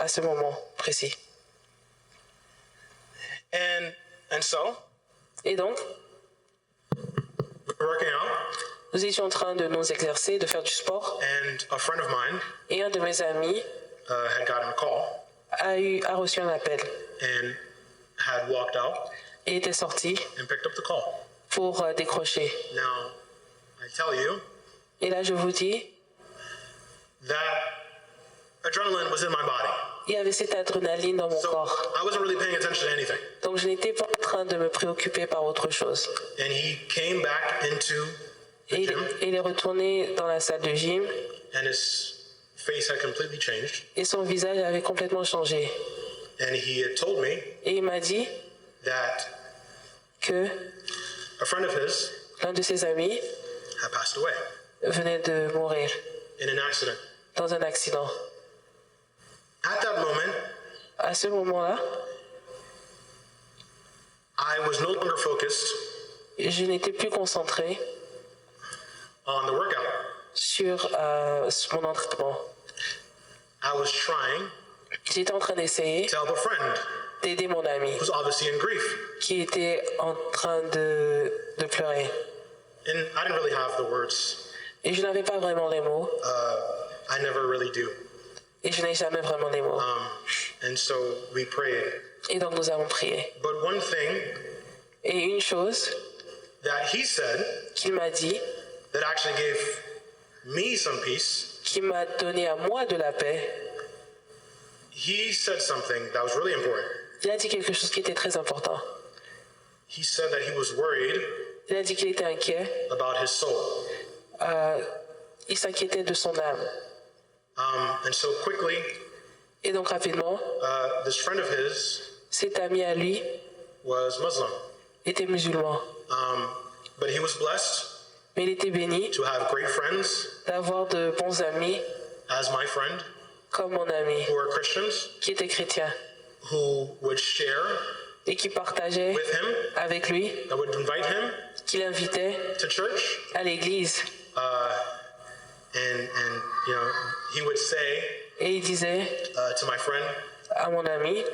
ce moment précis. And so, Et donc, we're working out, nous étions en train de nous exercer, de faire du sport. and a friend of mine Et un de mes amis had gotten a call a reçu un appel and had walked out et était sorti and picked up the call. pour décrocher. Now, I tell you Et là, je vous dis, that adrenaline was in my body. il y avait cette adrénaline dans mon So corps. I wasn't really paying attention to anything. Donc, je n'étais pas en train de me préoccuper par autre chose. And he came back into the Et gym, il est retourné dans la salle de gym and his face had completely changed. et son visage avait complètement changé. And he had told me Et il m'a dit that que a friend of his l'un de ses amis had passed away venait de mourir in an accident. dans un accident. At that moment, À ce moment-là, I was no longer focused je n'étais plus concentré on the workout. sur mon entraînement. I was trying J'étais en train d'essayer to help a friend d'aider mon ami who's obviously in grief. qui était en train de pleurer. And I didn't really have the words. Et je n'avais pas vraiment les mots. I never really do. Et je n'ai jamais vraiment les mots. And so we prayed. Et donc nous avons prié. But one thing Et une chose that he said qu'il m'a dit, that actually gave me some peace, qui m'a donné à moi de la paix, he said something that was really important. il a dit quelque chose qui était très important. He said that he was worried Il a dit qu'il était inquiet. about his soul. Il s'inquiétait de son âme. And so quickly, Et donc rapidement, this friend of his cet ami à lui was Muslim. était musulman. But he was blessed Mais il était béni to have great friends, d'avoir de bons amis as my friend, comme mon ami, who are Christians, qui était chrétien who would share et qui partageait with him, avec lui, that would invite him qui l'invitait to church. à l'église. And you know, he would say Et il disait to my friend à mon ami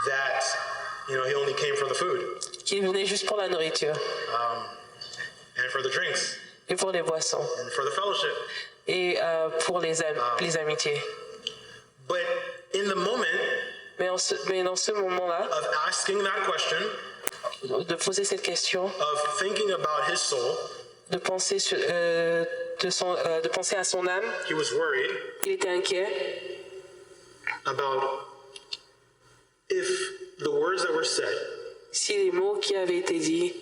that, you know, he only came for the food qu'il venait juste pour la nourriture and for the drinks et pour les boissons and for the fellowship. et pour les amitiés. But in the moment Mais dans ce moment-là, of asking that question, de poser cette question, of thinking about his soul, de penser, de penser à son âme, he was worried il était inquiet about if the words that were said si les mots qui avaient été dits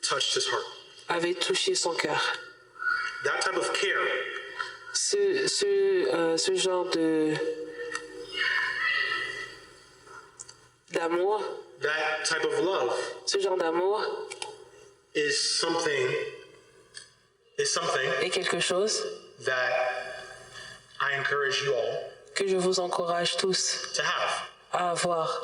touched his heart. avaient touché son cœur. That type of care, Ce genre d'amour, that type of love ce genre d'amour is something est quelque chose that I encourage you all que je vous encourage tous to have à avoir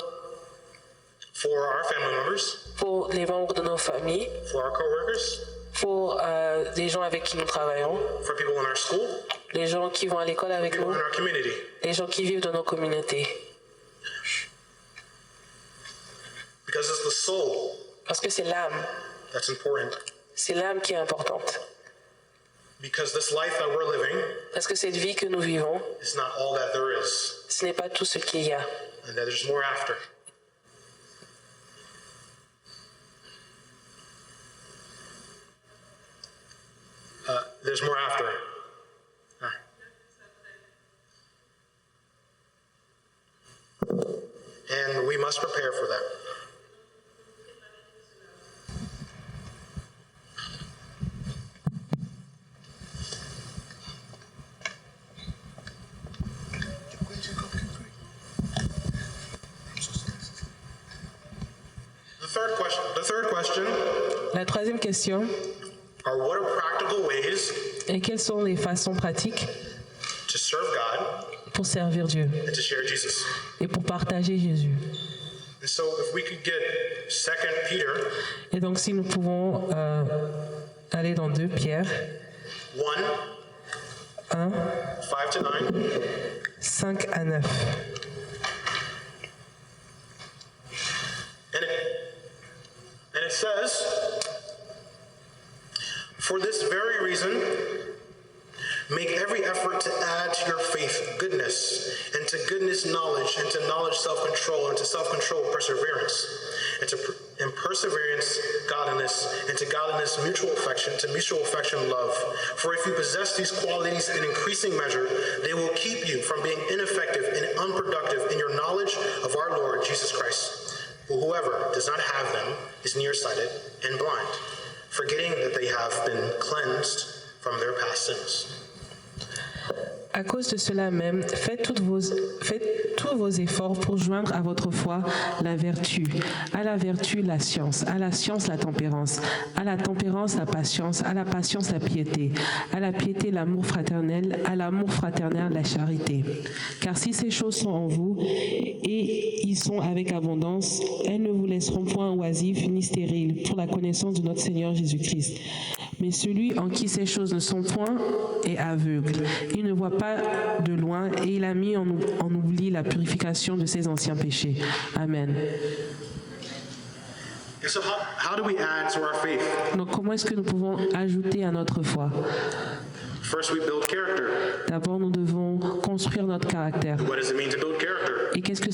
for our family members, pour les membres de nos familles, for our coworkers, pour les gens avec qui nous travaillons, for people in our school, les gens qui vont à l'école avec people nous, in our community. les gens qui vivent dans nos communautés. Because it's the soul Parce que c'est l'âme. that's important. C'est l'âme qui est importante. Because this life that we're living Parce que cette vie que nous vivons, is not all that there is, ce n'est pas tout ce qu'il y a. and that there's more after. There's more after. And we must prepare for that. The third question La troisième question are what are practical ways est quelles sont les façons pratiques to serve God pour servir Dieu and to share Jesus? et pour partager Jésus. And so if we could get 2 Peter Et donc si nous pouvons aller dans 2 Pierre 1, 1, 5 to 9, 5 à 9. and it says, "For this very reason, make every effort to add to your faith goodness, and to goodness knowledge, and to knowledge self-control, and to self-control perseverance, and perseverance godliness, and to godliness mutual affection, to mutual affection love. For if you possess these qualities in increasing measure, they will keep you from being ineffective and unproductive in your knowledge of our Lord Jesus Christ. Whoever does not have them is nearsighted and blind, forgetting that they have been cleansed from their past sins." À cause de cela même, faites tous vos efforts pour joindre à votre foi la vertu, à la vertu la science, à la science la tempérance, à la tempérance la patience, à la patience la piété, à la piété l'amour fraternel, à l'amour fraternel la charité. Car si ces choses sont en vous et y sont avec abondance, elles ne vous laisseront point oisifs ni stériles pour la connaissance de notre Seigneur Jésus-Christ. Mais celui en qui ces choses ne sont point est aveugle. Il ne voit pas de loin et il a mis en oubli la purification de ses anciens péchés. Amen. And so how do we add to our faith? Donc comment est-ce que nous pouvons ajouter à notre foi? First, we build character. D'abord, nous devons construire notre caractère. What does it mean to build character? Et qu'est-ce que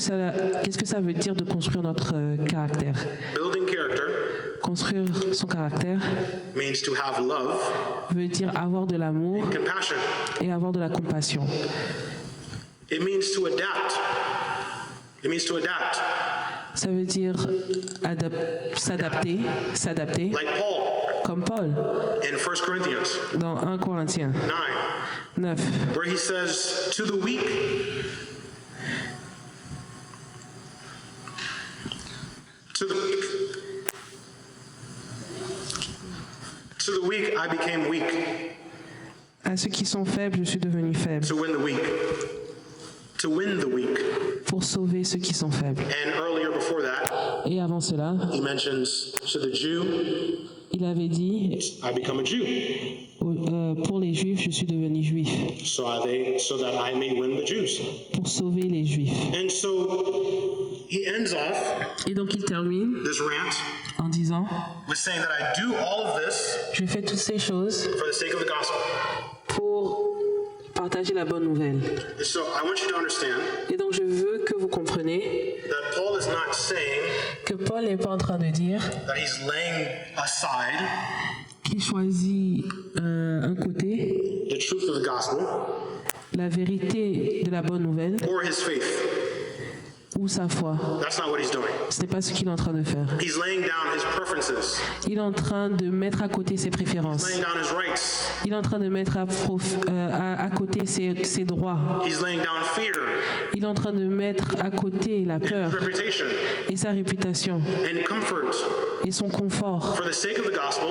ça veut dire de construire notre caractère? Building character Construire son caractère means to have love, veut dire avoir de l'amour compassion. et avoir de la compassion. It means to adapt. It means to adapt. Ça veut dire s'adapter, Like Paul comme Paul in 1 Corinthians dans 1 Corinthiens 9, 9, where he says, to the weak, I became weak à ceux qui sont faibles, je suis devenu faible, to win the weak. To win the weak. pour sauver ceux qui sont faibles. And earlier before that, Et avant cela, he mentions to the Jew, il avait dit, I become a Jew, pour les Juifs, je suis devenu juif, so that I may win the Jews. pour sauver les Juifs. And so he ends off Et donc il termine this rant en disant, with saying that I do all of this je fais toutes ces choses for the sake of the gospel. pour partager la bonne nouvelle. And so I want you to understand Et donc je veux que vous compreniez that Paul is not saying que Paul n'est pas en train de dire that he's laying aside qu'il choisit un côté, the truth of the gospel la vérité de la bonne nouvelle, or his faith. ou sa foi. That's not what he's doing. Ce n'est pas ce qu'il est en train de faire. He's laying down his preferences. Il est en train de mettre à côté ses préférences. Laying down his rights. Il est en train de mettre à côté ses droits. He's laying down fear, Il est en train de mettre à côté la peur reputation, et sa réputation and comfort et son confort for the sake of the gospel,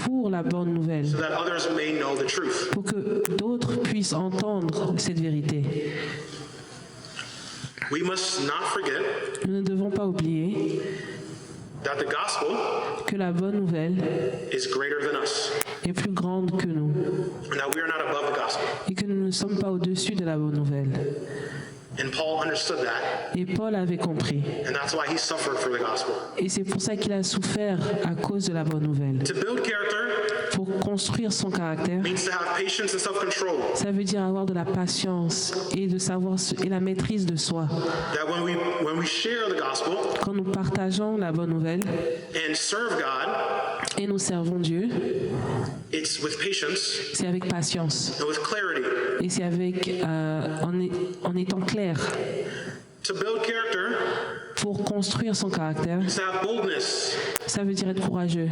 pour la bonne nouvelle, so that others may know the truth. pour que d'autres puissent entendre cette vérité. We must not forget Nous ne devons pas oublier that the gospel que la bonne nouvelle is greater than us, est plus grande que nous and that we are not above the gospel. et que nous ne sommes pas au-dessus de la bonne nouvelle. And Paul understood that, Et Paul avait compris. and that's why he suffered for the gospel. Et c'est pour ça qu'il a souffert à cause de la bonne nouvelle. To build character Pour construire son caractère, means to have patience and self-control. ça veut dire avoir de la patience et de savoir et la maîtrise de soi. That when we share the gospel Quand nous partageons la bonne nouvelle and serve God, et nous servons Dieu, it's with patience c'est avec patience and with clarity. et c'est avec en étant clair. To build character Pour construire son caractère, is to have boldness, ça veut dire être courageux,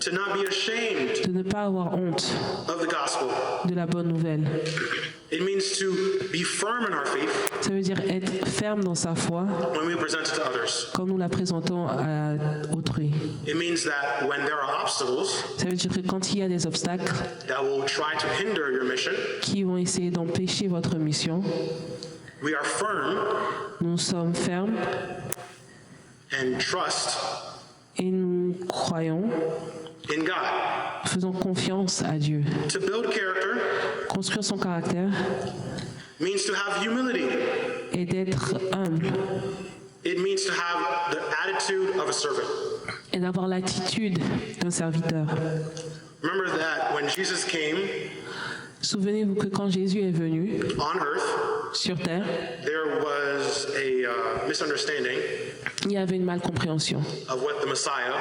to not be ashamed de ne pas avoir honte of the gospel. de la bonne nouvelle. It means to be firm in our faith Ça veut dire être ferme dans sa foi when we present it to others. quand nous la présentons à autrui. It means that when there are obstacles Ça veut dire que quand il y a des obstacles that will try to hinder your mission, qui vont essayer d'empêcher votre mission, we are firm nous sommes fermes and trust et nous croyons, in God. faisons confiance à Dieu. To build character Construire son caractère means to have humility. et d'être humble It means to have the attitude of a servant. et d'avoir l'attitude d'un serviteur. Remember that when Jesus came Souvenez-vous que quand Jésus est venu on earth, sur terre, there was a misunderstanding il y avait une malcompréhension of what the Messiah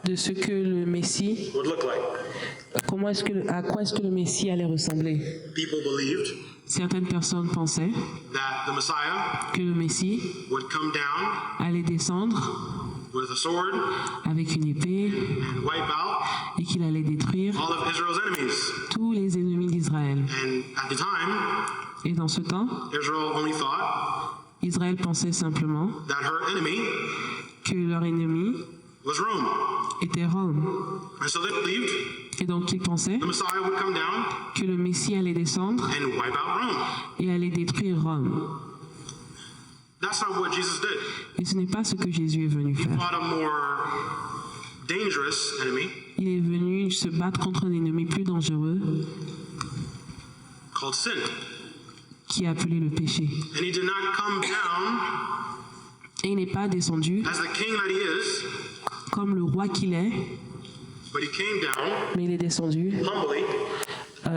de ce que le Messie, would look like. à quoi est-ce que le Messie allait ressembler. People believed Certaines personnes pensaient that the Messiah que le Messie would come down allait descendre with a sword avec une épée and wipe out et qu'il allait détruire all of Israel's enemies. tous les ennemis d'Israël. And at the time, Et dans ce temps, Israel only thought Israël pensait simplement that her enemy que leur ennemi was Rome. était Rome. And so they believed Et donc ils pensaient the Messiah would come down que le Messie allait descendre and wipe out Rome. et allait détruire Rome. That's not what Jesus did. Et ce n'est pas ce que Jésus est venu He faire. fought a more dangerous enemy Il est venu se battre contre un ennemi plus dangereux called sin. qui est appelé le péché. And he did not come down Et il n'est pas descendu as the king that he is, comme le roi qu'il est, but he came down mais il est descendu humbly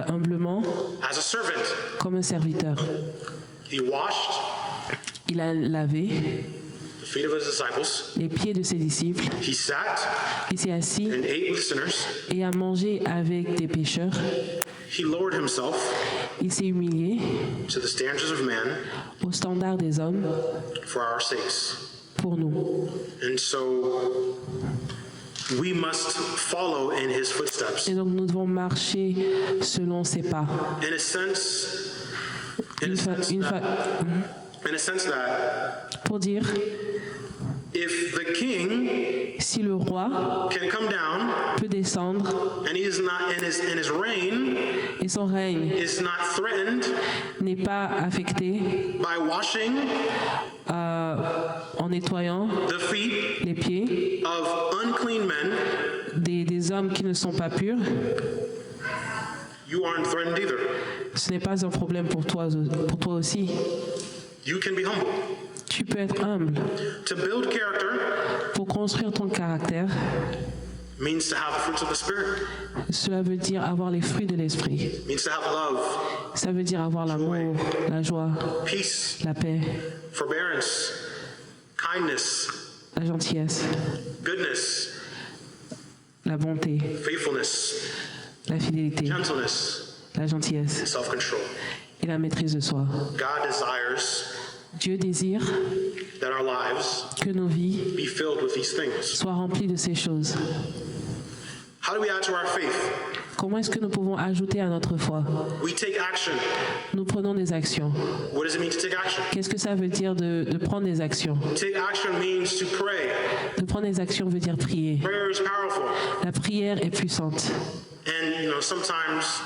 humblement as a servant. comme un serviteur. He washed Il a lavé the feet of his disciples. les pieds de ses disciples, He sat il s'est assis and ate with sinners. et a mangé avec des pécheurs. He lowered himself Il s'est humilié to the standards of man au standard des hommes for our sakes. pour nous. And so we must follow in his footsteps. Et donc nous devons marcher selon ses pas. In a sense, in a Une sense fois- that pour dire, if the king si le roi can come down peut descendre and he is not and his reign et son règne is not threatened n'est pas affecté by washing en nettoyant the feet les pieds of unclean men, des hommes qui ne sont pas purs, you aren't threatened either. ce n'est pas un problème pour toi aussi. You can be humble. Tu peux être humble. To build character Pour construire ton caractère, means to have the fruits of the Spirit. cela veut dire avoir les fruits de l'esprit. Means to have love, Ça veut dire avoir l'amour, la joie, peace, la paix, forbearance, kindness, la gentillesse, goodness, la bonté, faithfulness, la fidélité, gentleness, la gentillesse self-control. et la maîtrise de soi. God desires Dieu désire that our lives que nos vies be filled with these things. soient remplies de ces choses. How do we add to our faith? Comment est-ce que nous pouvons ajouter à notre foi? We take action. Nous prenons des actions. What does it mean to take action? Qu'est-ce que ça veut dire de prendre des actions? Take action means to pray. De prendre des actions veut dire prier. Prayer is powerful. La prière est puissante. And, sometimes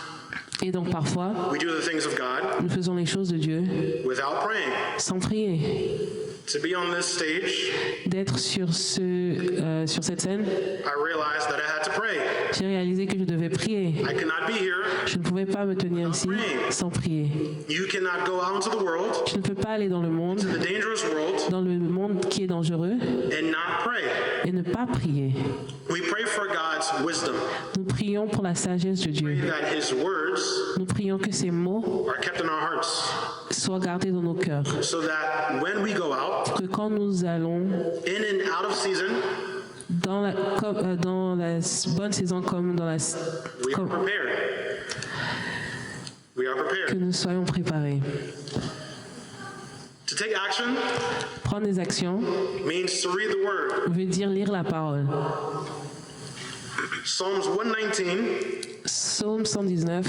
Et donc parfois, we do the things of God nous faisons les choses de Dieu without praying. sans prier. To be on this stage, D'être sur cette scène, I realized that I had to pray. j'ai réalisé que je devais prier. I could not be here. Je ne pouvais pas me tenir ici sans prier. You cannot go out into the world, Je ne peux pas aller dans le monde, the dangerous world, qui est dangereux, and not pray. et ne pas prier. We pray for God's wisdom. Nous prions pour la sagesse de Dieu. Pray that His words Nous prions que ces mots are kept in our hearts, soient gardés dans nos cœurs. so that when we go out, Que quand nous allons in and out of season, dans la bonne saison comme dans la we are comme- prepared. We are que prepared. nous soyons préparés. To take action Prendre des actions means to read the Word. veut dire lire la parole. Psalms 119 Psaume 119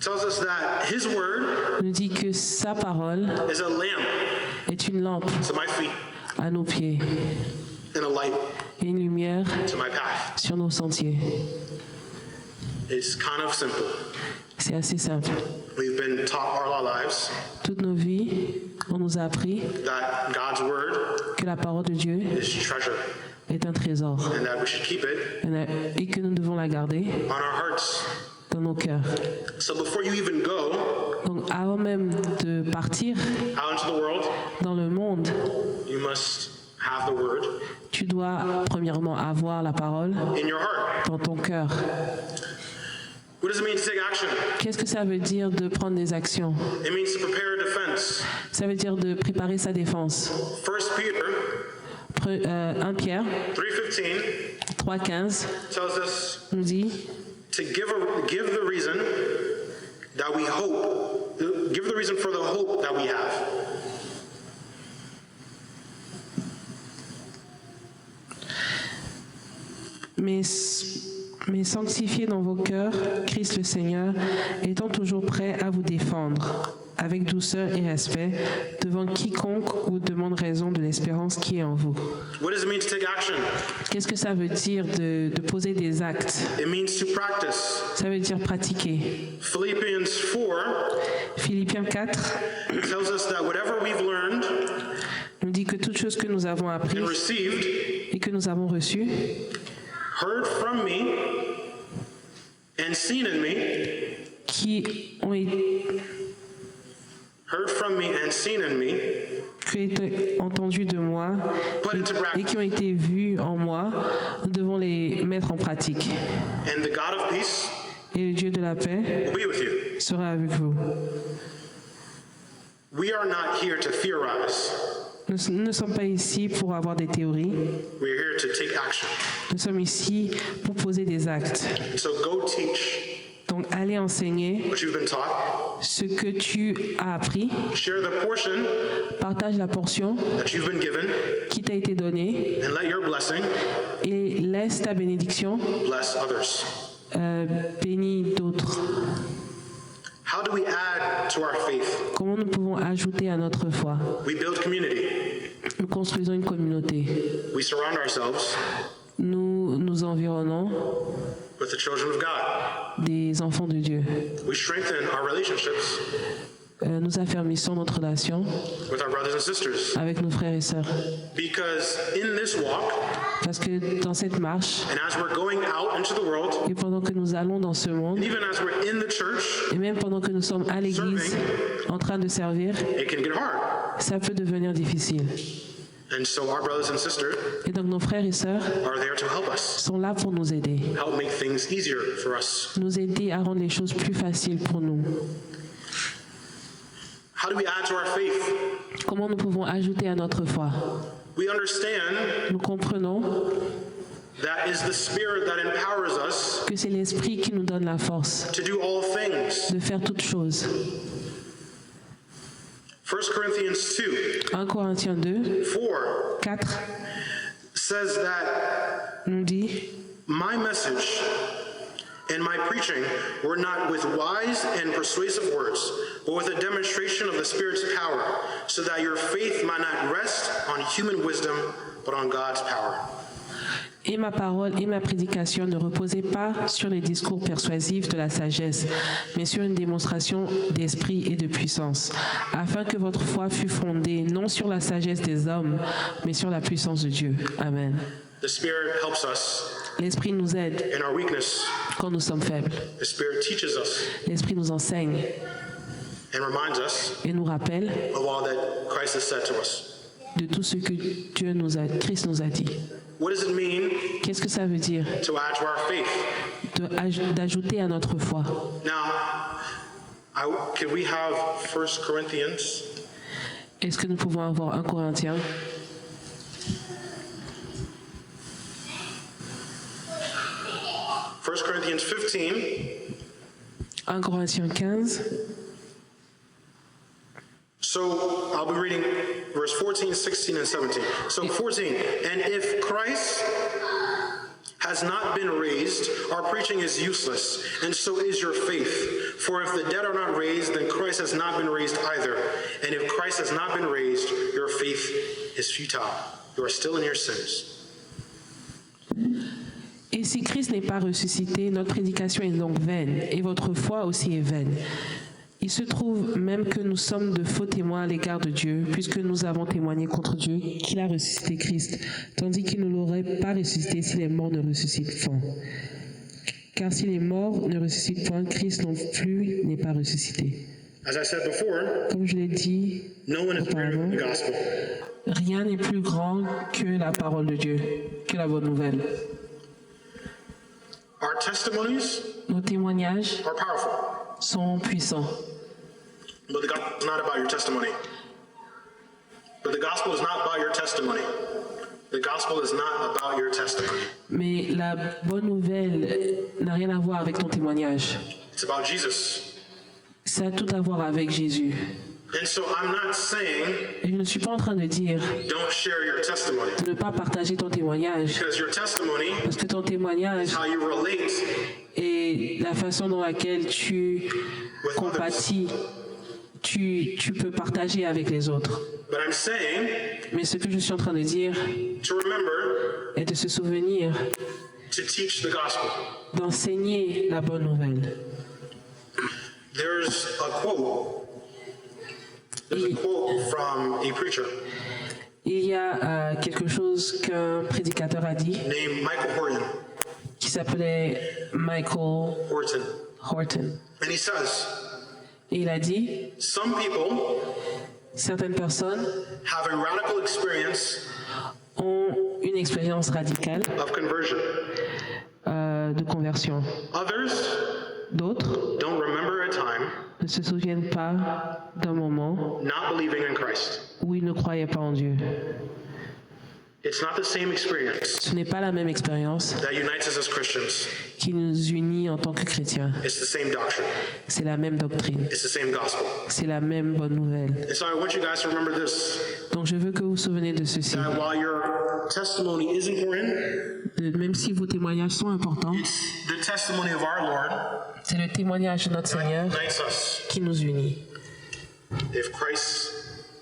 tells us that His Word nous dit que sa parole is a lamp est une lampe to my feet à nos pieds and a light et une lumière to my path. sur nos sentiers. It's kind of simple. C'est assez simple. We've been taught all our lives Toutes nos vies, on nous a appris that God's Word que la parole de Dieu is treasure est un trésor and that we should keep it et que nous devons la garder on our hearts. dans nos cœurs. So before you even go Donc avant même de partir out into the world, dans le monde, you must have the word Tu dois premièrement avoir la parole in your heart. dans ton cœur. What does it mean to take action? Qu'est-ce que ça veut dire de prendre des actions? It means to prepare a defense. Ça veut dire de préparer sa défense. 1 Peter 1 Pierre 3:15 3,15 tells us nous dit to give the reason that we hope, give the reason for the hope that we have. Mais sanctifiez dans vos cœurs Christ le Seigneur, étant toujours prêt à vous défendre, avec douceur et respect, devant quiconque vous demande raison de l'espérance qui est en vous. What does it mean to take action? Qu'est-ce que ça veut dire de poser des actes? It means to practice. Ça veut dire pratiquer. Philippians 4 Philippiens 4 tells us that whatever we've learned nous dit que toute chose que nous avons appris and received, et que nous avons reçu, heard from me and seen in me, qui ont été entendus de moi et qui ont été vus en moi, nous devons les mettre en pratique. and the God of peace Et le Dieu de la paix will be with you. sera avec vous. We are not here to theorize. Nous ne sommes pas ici pour avoir des théories, We're here to take action. nous sommes ici pour poser des actes. So go teach Donc allez enseigner what you've been taught. ce que tu as appris, Share the portion partage la portion that you've been given, qui t'a été donnée and let your blessing et laisse ta bénédiction bless others. bénir d'autres. How do we add to our faith? Comment nous pouvons ajouter à notre foi? We build community. Nous construisons une communauté. We surround ourselves Nous nous environnons with the children of God. des enfants de Dieu. We strengthen our relationships Nous affermissons notre relation with our brothers and sisters. avec nos frères et sœurs. Because in this walk, Parce que dans cette marche, and as we're going out into the world, et pendant que nous allons dans ce monde, and even as we're in the church, et même pendant que nous sommes à l'église en train de servir, it can get hard. ça peut devenir difficile. And so our brothers and sisters Et donc nos frères et sœurs are there to help us, sont là pour nous aider. help make things easier for us. Nous aider à rendre les choses plus faciles pour nous. How do we add to our faith? Comment nous pouvons ajouter à notre foi? We understand Nous comprenons that is the Spirit that empowers us que c'est l'Esprit qui nous donne la force to do all things. de faire toutes choses. 1 Corinthians 2, 1 Corinthiens 2, 4 4 says that nous dit my message and my preaching were not with wise and persuasive words, but with a demonstration of the Spirit's power, so that your faith might not rest on human wisdom, but on God's power. Et ma parole et ma prédication ne reposaient pas sur les discours persuasifs de la sagesse, mais sur une démonstration d'esprit et de puissance, afin que votre foi fût fondée non sur la sagesse des hommes, mais sur la puissance de Dieu. Amen. The Spirit helps us L'Esprit nous aide in our weakness. quand nous sommes faibles. The Spirit teaches us L'Esprit nous enseigne and reminds us et nous rappelle of all that Christ has said to us. de tout ce que Christ nous a dit. What does it mean Qu'est-ce que ça veut dire to add to our faith? d'ajouter à notre foi? Now, could we have 1 Corinthians? Est-ce que nous pouvons avoir 1 Corinthiens 1 Corinthians 15, 1 Corinthiens 15. so I'll be reading verse 14, 16, and 17. So 14, and if Christ has not been raised, our preaching is useless, and so is your faith. For if the dead are not raised, then Christ has not been raised either. And if Christ has not been raised, your faith is futile. You are still in your sins. Et si Christ n'est pas ressuscité, notre prédication est donc vaine, et votre foi aussi est vaine. Il se trouve même que nous sommes de faux témoins à l'égard de Dieu, puisque nous avons témoigné contre Dieu qu'il a ressuscité Christ, tandis qu'il ne l'aurait pas ressuscité si les morts ne ressuscitent point. Car si les morts ne ressuscitent point, Christ non plus n'est pas ressuscité. As I said before, Comme je l'ai dit no one is greater than auparavant, the gospel. Rien n'est plus grand que la parole de Dieu, que la bonne nouvelle. Our testimonies Nos témoignages are powerful, sont puissants. but the gospel is not about your testimony. But the gospel is not about your testimony. The gospel is not about your testimony. Mais la bonne nouvelle n'a rien à voir avec ton témoignage. It's about Jesus. Ça a tout à voir avec Jésus. And so I'm not saying Et je ne suis pas en train de dire don't share your testimony, de ne pas partager ton témoignage, because your testimony parce que ton témoignage is how you relate est la façon dans laquelle tu compatis, tu peux partager avec les autres. But I'm saying Mais ce que je suis en train de dire to remember est de se souvenir to teach the gospel. d'enseigner la bonne nouvelle. There's a quote. There's a quote from a preacher Il y a quelque chose qu'un prédicateur a dit named Michael Horton. qui s'appelait Michael Horton. And he says, Et il a dit, some people certaines personnes have a radical experience ont une expérience radicale of conversion. de conversion. Others D'autres don't remember a time ne se souviennent pas d'un moment not believing in Christ. où ils ne croyaient pas en Dieu. It's not the same experience Ce n'est pas la même expérience that unites us as Christians. qui nous unit en tant que chrétiens. It's the same doctrine. C'est la même doctrine. It's the same gospel. C'est la même bonne nouvelle. And so I want you guys to remember this, Donc je veux que vous vous souvenez de ceci. that while your testimony is important, Même si vos témoignages sont importants, it's the testimony of our Lord c'est le témoignage de notre that Seigneur unites us. qui nous unit. If Christ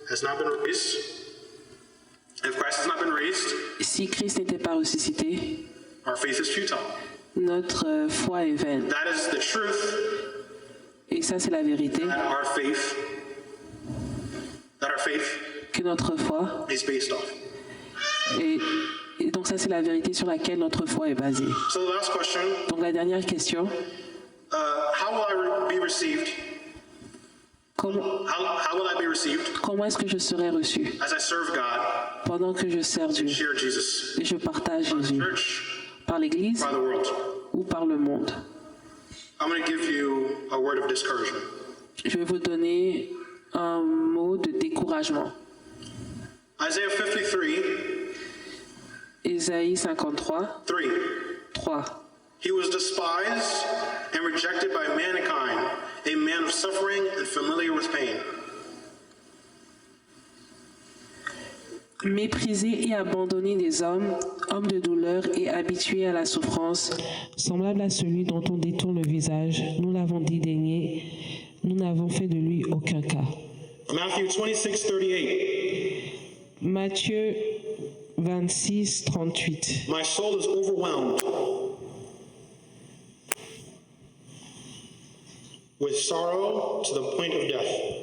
has not been raised, Si Christ n'était pas ressuscité, our faith is futile. notre foi est vaine. That is the truth Et ça, c'est la vérité, that our faith que notre foi, is based off. et donc ça, c'est la vérité sur laquelle notre foi est basée. So the last question, Donc la dernière question, how will I be received? comment How will I be received est-ce que je serai reçu as I serve God, pendant que je sers Dieu share Jesus, et je partage Jésus church, par l'Église by the world? ou par le monde? I'm going to give you a word of discouragement. Je vais vous donner un mot de découragement. Isaiah 53, Ésaïe 53, 3. 3. He was despised and rejected by mankind, a man of suffering and familiar with pain. Méprisé et abandonné des hommes, homme de douleur et habitué à la souffrance, semblable à celui dont on détourne le visage, nous l'avons dédaigné, nous n'avons fait de lui aucun cas. Matthew 26:38. Matthieu 26, 38. My soul is overwhelmed with sorrow to the point of death.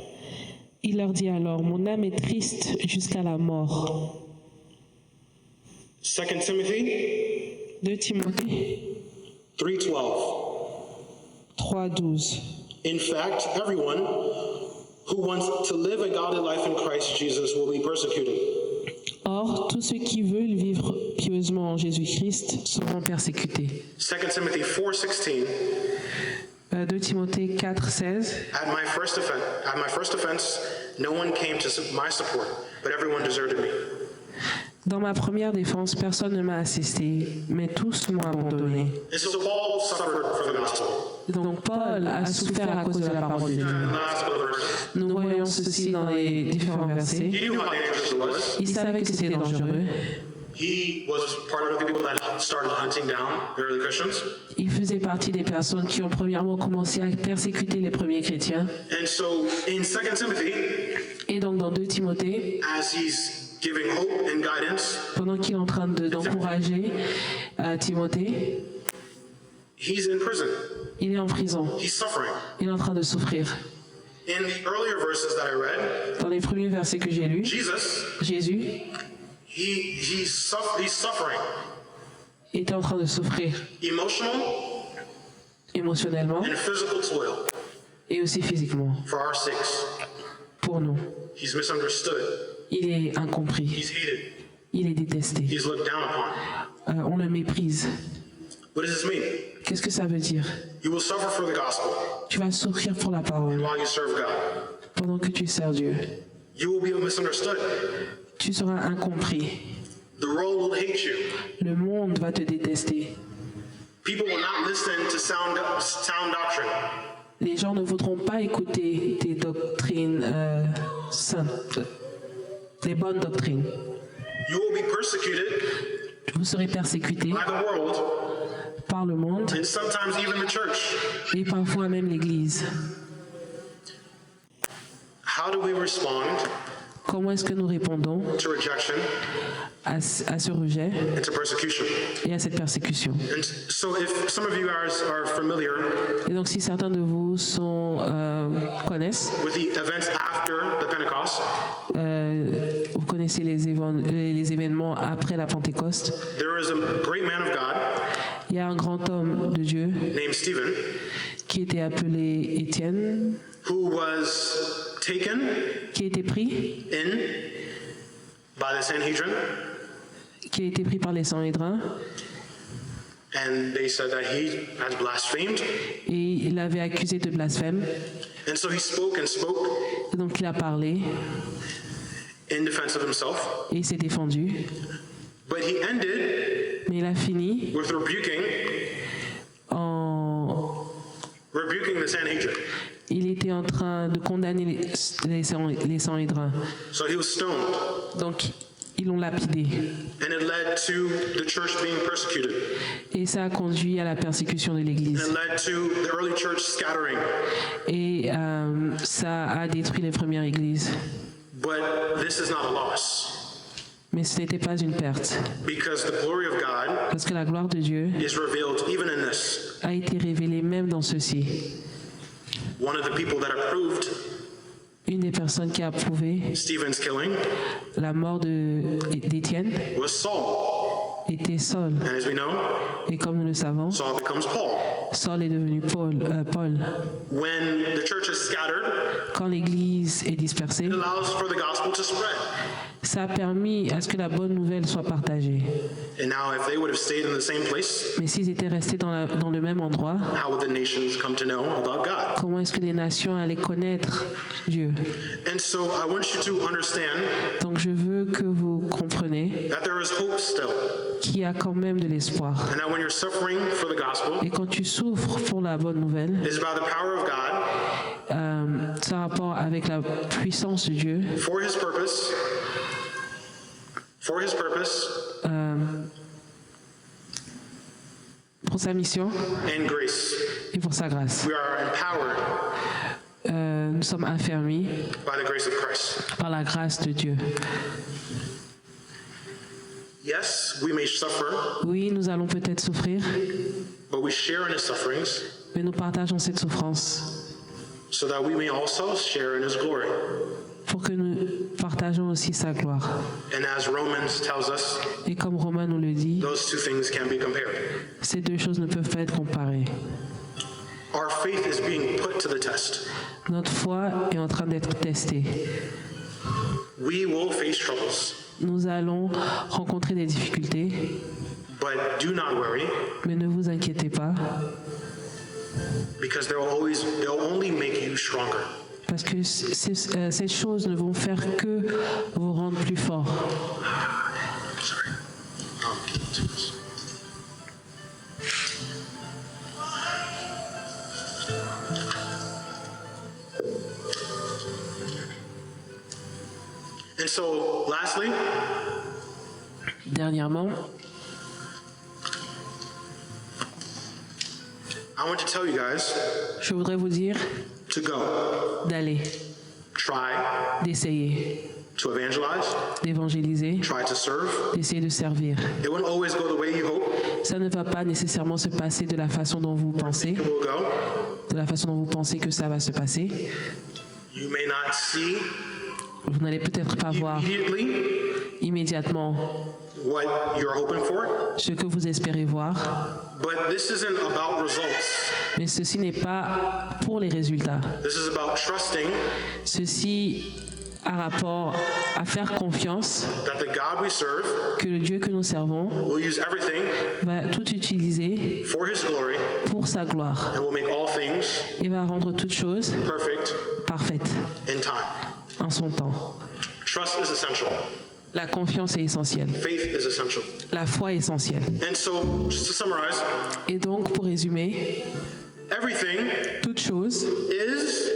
Il leur dit alors, mon âme est triste jusqu'à la mort. 2 Timothy 2 Timothée 3:12. 3, 12. In fact, everyone who wants to live a godly life in Christ Jesus will be persecuted. Or, tous ceux qui veulent vivre pieusement en Jésus-Christ seront persécutés. 2 Timothy 4:16. 2 Timothée 4, 16. At my first offense, no one came to my support, but everyone deserted me. Dans ma première défense, personne ne m'a assisté, mais tous m'ont abandonné. And so Paul suffered for the gospel. Donc Paul a souffert à cause de la parole de Dieu. In the last verse, Nous voyons ceci dans les différents versets. he knew how dangerous it was. Il savait que c'était dangereux. He was part of the people that started hunting down the early Christians. Il faisait partie des personnes qui ont premièrement commencé à persécuter les premiers chrétiens. And so in 2 Timothy, Et donc dans 2 Timothée, as he's giving hope and guidance, pendant qu'il est en train d'encourager Timothée, he's in prison. il est en prison. He's suffering. Il est en train de souffrir. In the earlier verses that I read, Dans les premiers versets que j'ai lus, Jesus, Jésus he's suffering était en train de souffrir emotional émotionnellement and physical toil et aussi physiquement for our sakes. pour nous. He's misunderstood. Il est incompris, He's hated. il est détesté, He's looked down upon. on le méprise. What does this mean? Qu'est-ce que ça veut dire? You will suffer for the gospel Tu vas souffrir pour la parole while you serve God. pendant que tu sers Dieu. You will be misunderstood. Tu seras incompris. The world will hate you. Le monde va te détester. People will not listen to sound doctrine. Les gens ne voudront pas écouter tes doctrines saintes, les bonnes doctrines. You will be persecuted Vous serez persécutés by the world par le monde and sometimes even the church. et parfois même l'Église. How do we respond Comment est-ce que nous répondons to rejection à ce rejet and to persecution? et à cette persécution? And so if some of you guys are familiar Et donc si certains de vous connaissent, with the events after the Pentecost, vous connaissez les événements après la Pentecôte, there is a great man of God il y a un grand homme de Dieu named Stephen qui était appelé Étienne, who was taken qui a été pris, in by the Sanhedrin, par les Sanhédrins, and they said that he had blasphemed. et il l'avait accusé de blasphème. And so he spoke and spoke Et donc il a parlé in defense of himself. et il s'est défendu. But he ended Mais il a fini with en... rebuking the Sanhedrin. Il était en train de condamner les Sanhédrins. So he was stoned, Donc ils l'ont lapidé. and it led to the church being persecuted. Et ça a conduit à la persécution de l'Église. And it led to the early church scattering. Et ça a détruit les premières églises. But this is not a loss, Mais ce n'était pas une perte. because the glory of God Parce que la gloire de Dieu is revealed even in this. a été révélée même dans ceci. One of the people that approved Une des personnes qui a approuvé Stephen's killing la mort d'Étienne was Saul. était Saul. And as we know, Et comme nous le savons, Saul becomes Paul. Saul est devenu Paul. When the church is scattered, Quand l'Église est dispersée, it allows for the gospel to spread. ça a permis à ce que la bonne nouvelle soit partagée. And now if they would have stayed in the same place, Mais s'ils étaient restés dans le même endroit, how would the nations come to know about God? comment est-ce que les nations allaient connaître Dieu? And so I want you to understand Donc je veux que vous compreniez that there is hope still. qu'il y a quand même de l'espoir. And that when you're suffering for the gospel, Et quand tu souffres pour la bonne nouvelle, it's about the power of God ça a rapport avec la puissance de Dieu for his purpose, pour sa mission and grace. et pour sa grâce. We are empowered Nous sommes affermis by the grace of Christ. par la grâce de Dieu. Yes, we may suffer, Oui, nous allons peut-être souffrir, but we share in his sufferings mais nous partageons cette souffrance so that we may also share in his glory. pour que nous partageons aussi sa gloire. And as Romans tells us, Et comme Romain nous le dit, those two things can be compared. ces deux choses ne peuvent pas être comparées. Our faith is being put to the test. Notre foi est en train d'être testée. We will face troubles, Nous allons rencontrer des difficultés, but do not worry, mais ne vous inquiétez pas, because they'll only make you stronger. parce que ces choses ne vont faire que vous rendre plus fort. Sorry. And so, lastly, Dernièrement, I want to tell you guys je voudrais vous dire to go, d'aller, try d'essayer, to evangelize, d'évangéliser, try to serve. d'essayer de servir. It won't always go the way you hope. Ça ne va pas nécessairement se passer de la façon dont vous pensez, It will go. de la façon dont vous pensez que ça va se passer. You may not see Vous n'allez peut-être pas voir immediately immédiatement what you're hoping for, ce que vous espérez voir, but this isn't about results. mais ceci n'est pas pour les résultats. This is about trusting Ceci a rapport à faire confiance that the God we serve que le Dieu que nous servons will use everything va tout utiliser for his glory pour sa gloire and will make all things et va rendre toutes choses perfect parfaites in time. en son temps. Trust is essential. La confiance est essentielle. Faith is essential. La foi est essentielle. And so, just to summarize, Et donc, pour résumer, everything toute chose is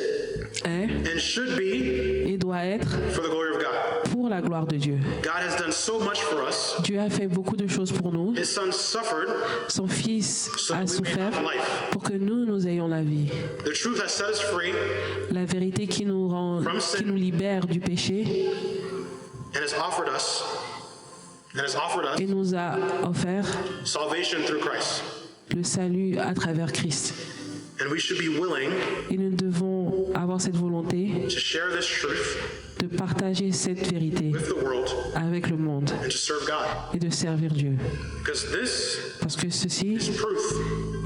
est and should be et doit être for the glory of God. pour la gloire de Dieu. God has done so much for us. Dieu a fait beaucoup de choses pour nous. His son suffered Son Fils so a that we may souffert have life. pour que nous ayons la vie. The truth has set us free La vérité qui nous libère du péché and has offered us et nous a offert salvation through Christ. le salut à travers Christ. And we should be willing Et nous devons avoir cette volonté to share this truth de partager cette vérité with the world avec le monde and to serve God. et de servir Dieu. Because this Parce que ceci is proof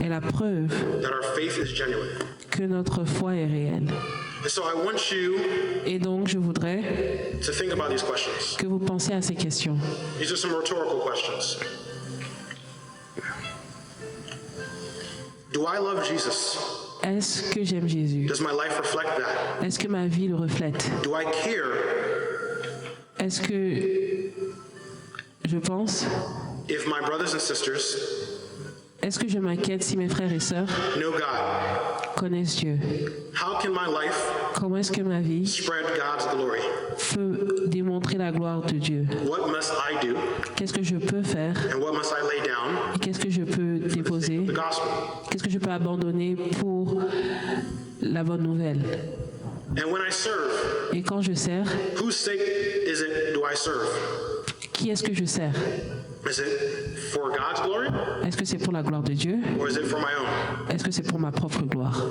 est la preuve that our faith is genuine. que notre foi est réelle. And so I want you Et donc, je voudrais to think about these questions. que vous pensiez à ces questions. These are some rhetorical questions. Do I love Jesus? Est-ce que j'aime Jésus? Does my life reflect that? Est-ce que ma vie le reflète? Do I care Est-ce que je pense? if my brothers and sisters Est-ce que je m'inquiète si mes frères et sœurs know God? connaissent Dieu? How can my life Comment est-ce que ma vie spread God's glory? peut démontrer la gloire de Dieu? What must I do Qu'est-ce que je peux faire and what must I lay down et qu'est-ce que je peux déposer? for the gospel? Qu'est-ce que je peux abandonner pour la bonne nouvelle? And when I serve, Et quand je sers, whose sake is it do I serve? qui est-ce que je sers? Is it for God's glory Est-ce que c'est pour la gloire de Dieu? or is it for my own? Est-ce que c'est pour ma propre gloire?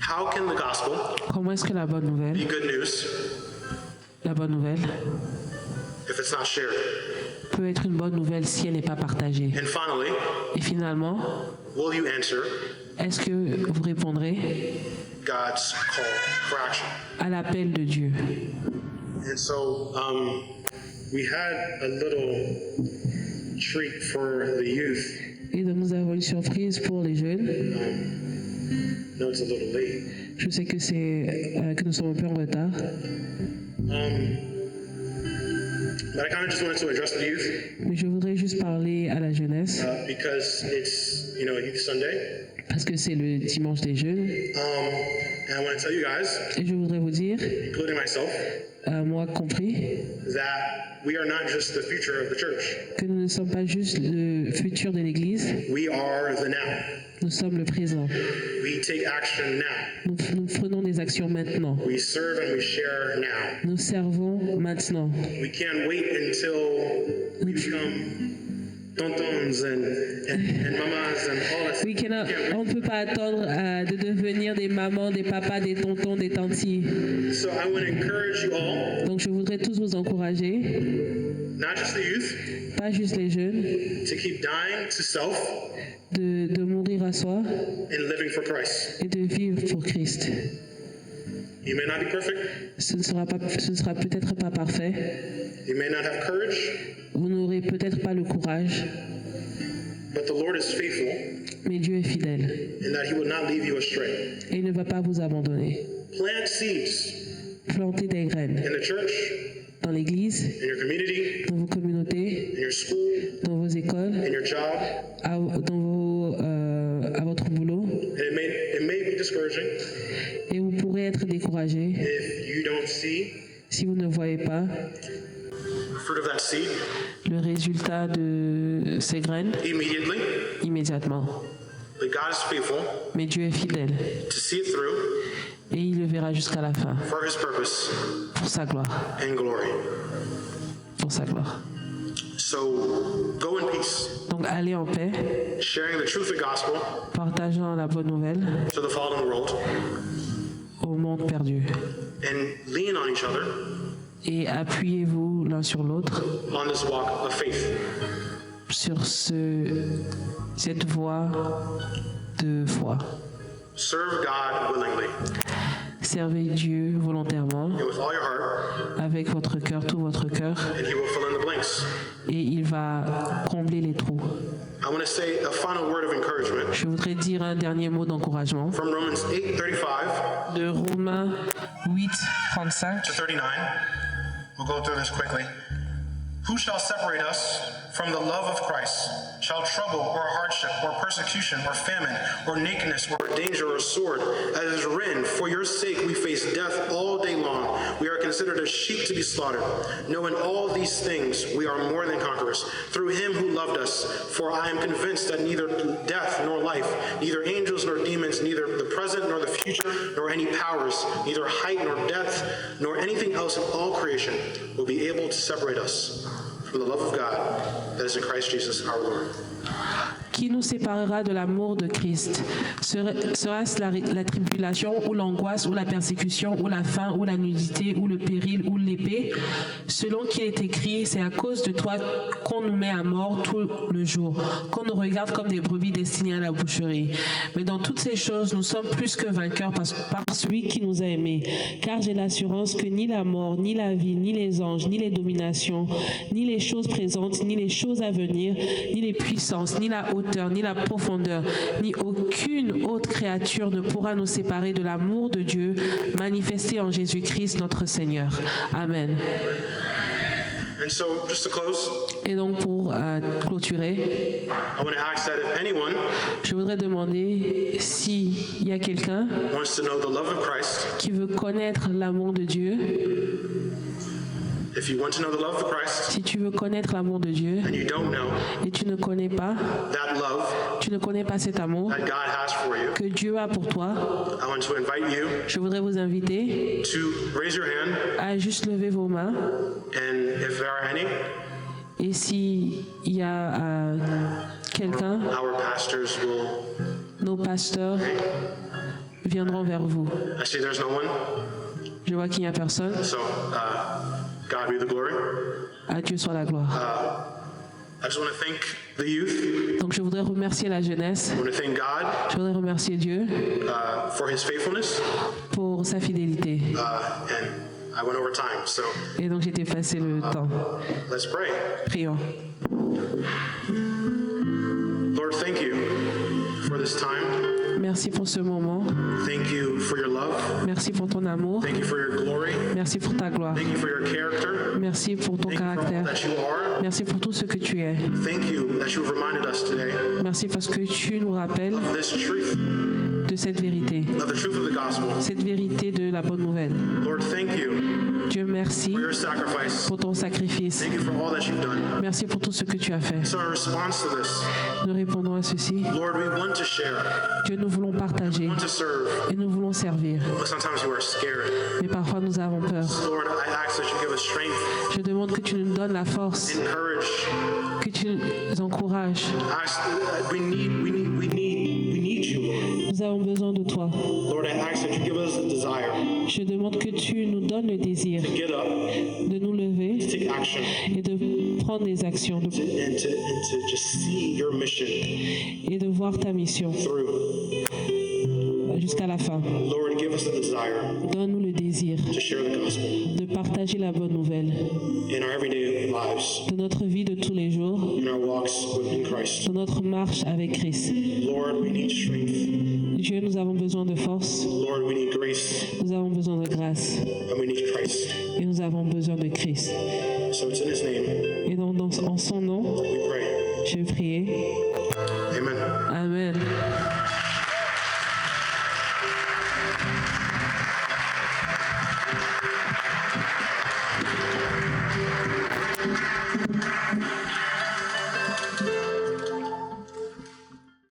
How can the gospel Comment est-ce que la bonne be nouvelle, good news if it's not shared? peut être une bonne nouvelle si elle n'est pas partagée? And finally, Et finalement, will you answer est-ce que vous répondrez God's call for action? à l'appel de Dieu? And so we had a little treat for the youth. Et donc nous avons une surprise pour les jeunes. No, it's a little late. Je sais que nous sommes un peu en retard, But I kind of just wanted to address the youth mais je voudrais juste parler à la jeunesse because it's, Youth Sunday. parce que c'est le dimanche des jeunes. And I want to tell you guys, Et je voudrais vous dire, including myself, moi compris, that we are not just the future of the church. que nous ne sommes pas juste le futur de l'Église, We are the now. nous sommes le présent. We take action now. Nous prenons des actions maintenant. We serve and we share now. Nous servons maintenant. We can't wait until we become tontons and mamas and all that. Oui, on ne peut pas attendre de devenir des mamans, des papas, des tontons, des tantis. So I want to encourage you all, Donc je voudrais tous vous encourager, not just the youth, pas juste les jeunes, to keep dying to self de mourir à soi and living for Christ. et de vivre pour Christ. You may not be perfect. Ce ne sera peut-être pas parfait. You may not have courage, Vous n'aurez peut-être pas le courage, but the Lord is faithful mais Dieu est fidèle in that He will not leave you astray. et il ne va pas vous abandonner. Plant seeds Plantez des graines in the church, dans l'Église, in your community, dans vos communautés, in your school, dans vos écoles, in your job. à votre boulot, And it may be discouraging et vous pourrez être découragé if you don't see si vous ne voyez pas the fruit of that seed le résultat de ces graines immediately. immédiatement. But God is faithful Mais Dieu est fidèle to see it through et il le verra jusqu'à la fin for His purpose pour sa gloire, and glory. pour sa gloire. So go in peace, Donc allez en paix, sharing the truth of the gospel partageant la bonne nouvelle to the fallen world, au monde perdu. and lean on each other Et appuyez-vous l'un sur l'autre on this walk of faith. sur cette voie de foi. Serve God willingly. Servez Dieu volontairement, and with all your heart, avec votre cœur, tout votre cœur, and He will fill in the blanks. et il va combler les trous. I want to say a final word of encouragement Je voudrais dire un dernier mot d'encouragement from Romans 8:35 de Romains 8, 35. to 39. We'll go through this quickly. Who shall separate us from the love of Christ? Shall trouble or hardship or persecution or famine or nakedness or danger or sword? As is written, for your sake we face death all day long. We are considered as sheep to be slaughtered. No, in all these things we are more than conquerors through him who loved us. For I am convinced that neither death nor life, neither angels nor demons, neither the present nor the future, nor any powers, neither height nor depth, nor anything else in all creation will be able to separate us from the love of God that is in Christ Jesus our Lord. Qui nous séparera de l'amour de Christ? Sera-ce la tribulation ou l'angoisse ou la persécution ou la faim ou la nudité ou le péril ou l'épée? Selon qu'il est écrit, c'est à cause de toi qu'on nous met à mort tout le jour, qu'on nous regarde comme des brebis destinées à la boucherie. Mais dans toutes ces choses, nous sommes plus que vainqueurs par celui qui nous a aimés. Car j'ai l'assurance que ni la mort, ni la vie, ni les anges, ni les dominations, ni les choses présentes, ni les choses à venir, ni les puissances, ni la hauteur, ni la profondeur, ni aucune autre créature ne pourra nous séparer de l'amour de Dieu manifesté en Jésus-Christ notre Seigneur. Amen. And so, just to close, Et donc pour clôturer, I want to ask that if anyone je voudrais demander s'il y a quelqu'un wants to know the love of Christ, qui veut connaître l'amour de Dieu, if you want to know the love of Christ si tu veux connaître l'amour de Dieu and you don't know et tu ne connais pas, that love tu ne connais pas cet amour that God has for you, que Dieu a pour toi, I want to invite you je voudrais vous inviter to raise your hand, à juste lever vos mains. and if there are any, Et s'il y a quelqu'un, our pastors will. nos pasteurs viendront vers vous. I see there's no one, Je vois qu'il n'y a personne. so God be the glory. À Dieu soit la gloire. I just want to thank the youth. Donc je voudrais remercier la jeunesse. I want to thank God Je voudrais remercier Dieu for His faithfulness, pour sa fidélité. and I went over time, so Et donc j'ai dépassé le temps. let's pray. Prions. Lord, thank you for this time. Merci pour ce moment. Thank you for your love. Merci pour ton amour. Thank you for your glory. Merci pour ta gloire. Thank you for your character. Merci pour ton Thank you for all caractère. that you are. Merci pour tout ce que tu es. Thank you that you've reminded us today Merci parce que tu nous rappelles of this truth, de cette vérité. of the truth of the gospel. Cette vérité de la bonne nouvelle. Lord, thank you Dieu, merci for your sacrifice. pour ton sacrifice. Thank you for all that you've done. Merci pour tout ce que tu as fait. So in response to this, Nous répondons à ceci. Lord, we want to share, Dieu, nous voulons partager want to serve, et nous voulons servir. but sometimes you are scared. Mais parfois nous avons peur. Lord, I ask that you give us strength, Je demande que tu nous donnes la force, encourage. que tu nous encourages. Ask, we need you, Lord. Nous avons besoin de toi. Lord, I ask that you give us the desire Je demande que tu nous donnes le désir to get up, de nous lever take action, et de prendre des actions and to just see your mission et de voir ta mission through. jusqu'à la fin. Lord, give us the desire Donne-nous le désir to share the gospel de partager la bonne nouvelle in our everyday lives, de notre vie de tous les jours, in our walks in Christ. dans notre marche avec Christ. Lord, we need strength. Dieu, nous avons besoin de force, Lord, we need grace, nous avons besoin de grâce and we need Christ. et nous avons besoin de Christ. So it's in His name Et donc, en son nom, we pray. je prie. Amen. Amen.